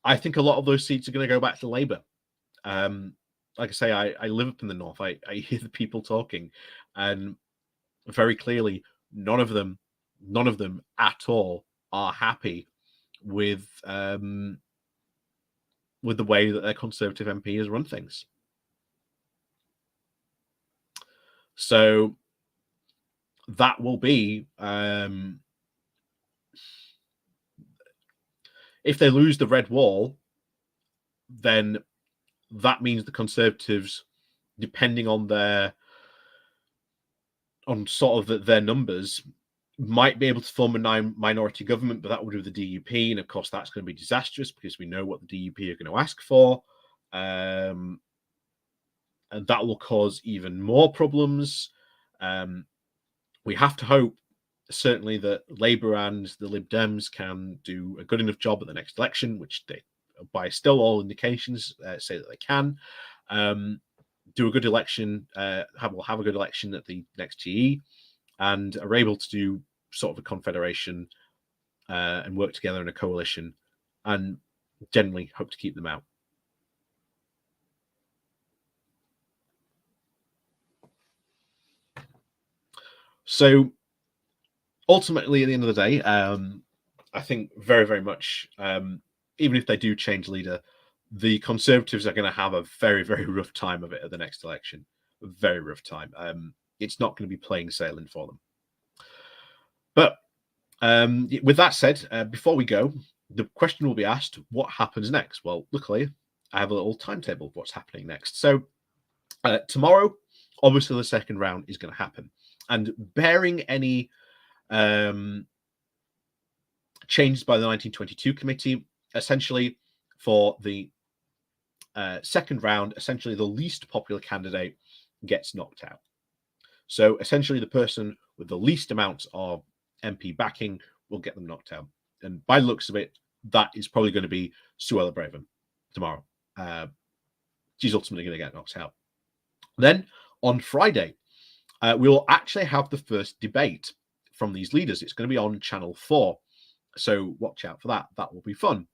I think a lot of those seats are going to go back to Labour. Like I say, I live up in the north. I hear the people talking, and very clearly, none of them at all are happy with with the way that their Conservative MP has run things. So that will be, if they lose the red wall, then that means the Conservatives, depending on their numbers, might be able to form a minority government, but that would be the DUP, and of course that's going to be disastrous because we know what the DUP are going to ask for, and that will cause even more problems. We have to hope, certainly, that Labour and the Lib Dems can do a good enough job at the next election, which they, by still all indications, say that they can. Do a good election, have a good election at the next GE, and are able to do sort of a confederation and work together in a coalition, and generally hope to keep them out. So ultimately, at the end of the day, I think very, very much, even if they do change leader, the Conservatives are going to have a very, very rough time of it at the next election. A very rough time. It's not going to be plain sailing for them. But with that said, before we go, the question will be asked, what happens next? Well, luckily, I have a little timetable of what's happening next. So tomorrow, obviously, the second round is going to happen. And bearing any changes by the 1922 committee, essentially, for the second round, essentially the least popular candidate gets knocked out. So essentially, the person with the least amount of MP backing will get them knocked out. And by the looks of it, that is probably going to be Suella Braverman tomorrow. She's ultimately going to get knocked out. Then on Friday, we will actually have the first debate from these leaders. It's going to be on Channel 4. So watch out for that. That will be fun.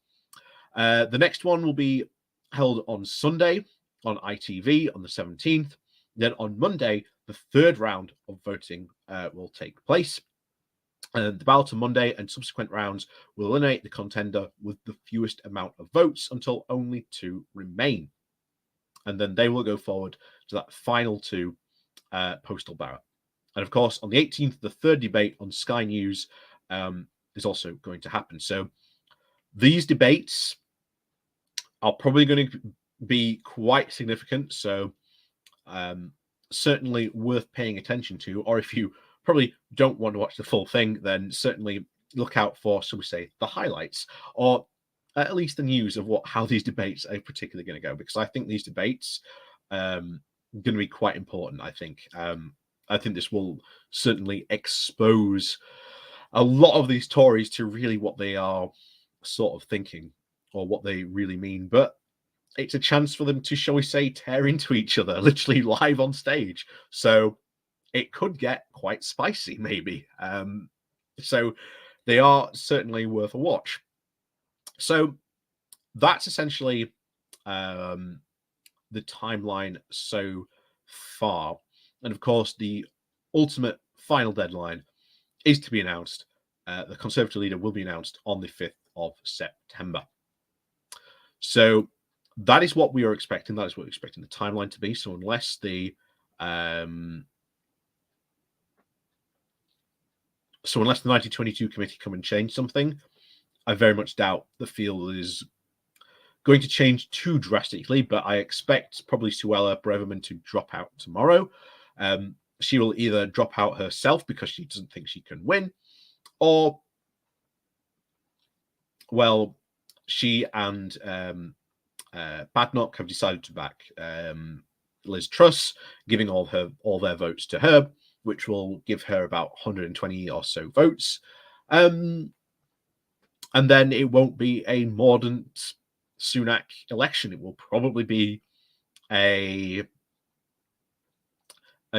The next one will be held on Sunday on ITV on the 17th. Then on Monday, the third round of voting will take place. The ballot on Monday and subsequent rounds will eliminate the contender with the fewest amount of votes until only 2 remain. And then they will go forward to that final 2 postal ballot. And of course, on the 18th, the third debate on Sky News is also going to happen. So these debates are probably going to be quite significant. So certainly worth paying attention to. Or if you probably don't want to watch the full thing, then certainly look out for, shall we say, the highlights, or at least the news of how these debates are particularly going to go, because I think these debates going to be quite important. I think this will certainly expose a lot of these Tories to really what they are sort of thinking or what they really mean. But it's a chance for them to, shall we say, tear into each other, literally live on stage. So it could get quite spicy, maybe. So they are certainly worth a watch. So that's essentially the timeline so far. And of course, the ultimate final deadline is to be announced. The Conservative leader will be announced on the 5th of September. So that is what we are expecting. That is what we're expecting the timeline to be. So unless the 1922 committee come and change something, I very much doubt the field is going to change too drastically. But I expect probably Suella Braverman to drop out tomorrow. She will either drop out herself because she doesn't think she can win, or, well, she and Badnock have decided to back Liz Truss, giving all their votes to her, which will give her about 120 or so votes. And then it won't be a Mordaunt Sunak election. It will probably be a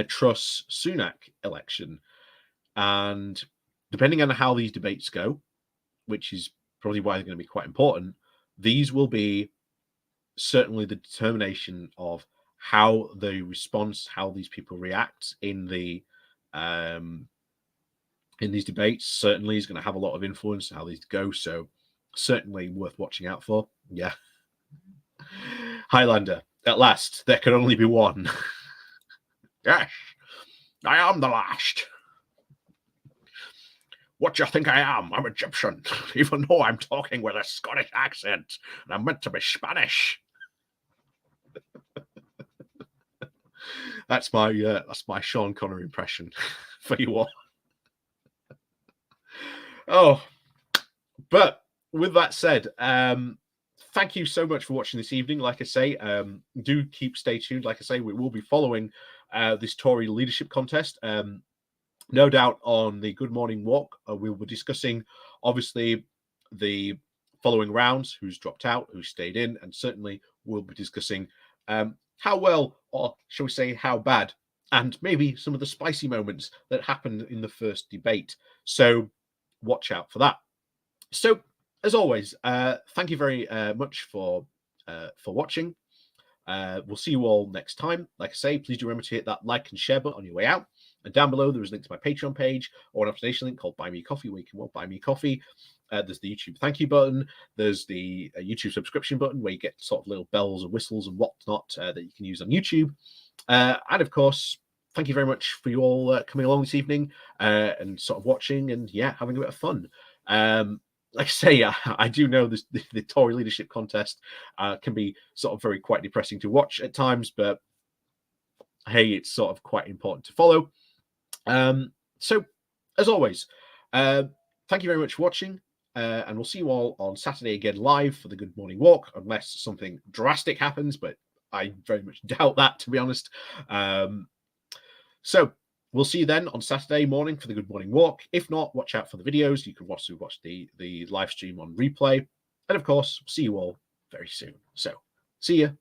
Truss Sunak election. And depending on how these debates go, which is probably why they're going to be quite important, these will be certainly the determination of how the response, how these people react in these debates, certainly is going to have a lot of influence on how these go. So certainly worth watching out for. Yeah. Highlander, at last, there can only be one. Yes, I am the last. What do you think I am? I'm Egyptian, even though I'm talking with a Scottish accent, and I'm meant to be Spanish. That's my Sean Connery impression for you all. Oh, but with that said, thank you so much for watching this evening. Like I say, do stay tuned. Like I say, we will be following this Tory leadership contest. No doubt on the Good Morning Walk, we will be discussing, obviously, the following rounds, who's dropped out, who stayed in, and certainly we'll be discussing how well, or shall we say, how bad, and maybe some of the spicy moments that happened in the first debate. So watch out for that. So, as always, thank you very much for watching. We'll see you all next time. Like I say, please do remember to hit that like and share button on your way out. And down below, there is a link to my Patreon page or an optimization link called Buy Me Coffee, where you can buy me coffee. There's the YouTube thank you button. There's the YouTube subscription button, where you get sort of little bells and whistles and whatnot that you can use on YouTube. And of course, thank you very much for you all coming along this evening and sort of watching and, yeah, having a bit of fun. Like I say, I do know the Tory leadership contest can be sort of quite depressing to watch at times, but hey, it's sort of quite important to follow. So, as always, thank you very much for watching, and we'll see you all on Saturday again live for the Good Morning Walk, unless something drastic happens, but I very much doubt that, to be honest. So, we'll see you then on Saturday morning for the Good Morning Walk. If not, watch out for the videos. You can watch the live stream on replay. And of course, see you all very soon. So, see you.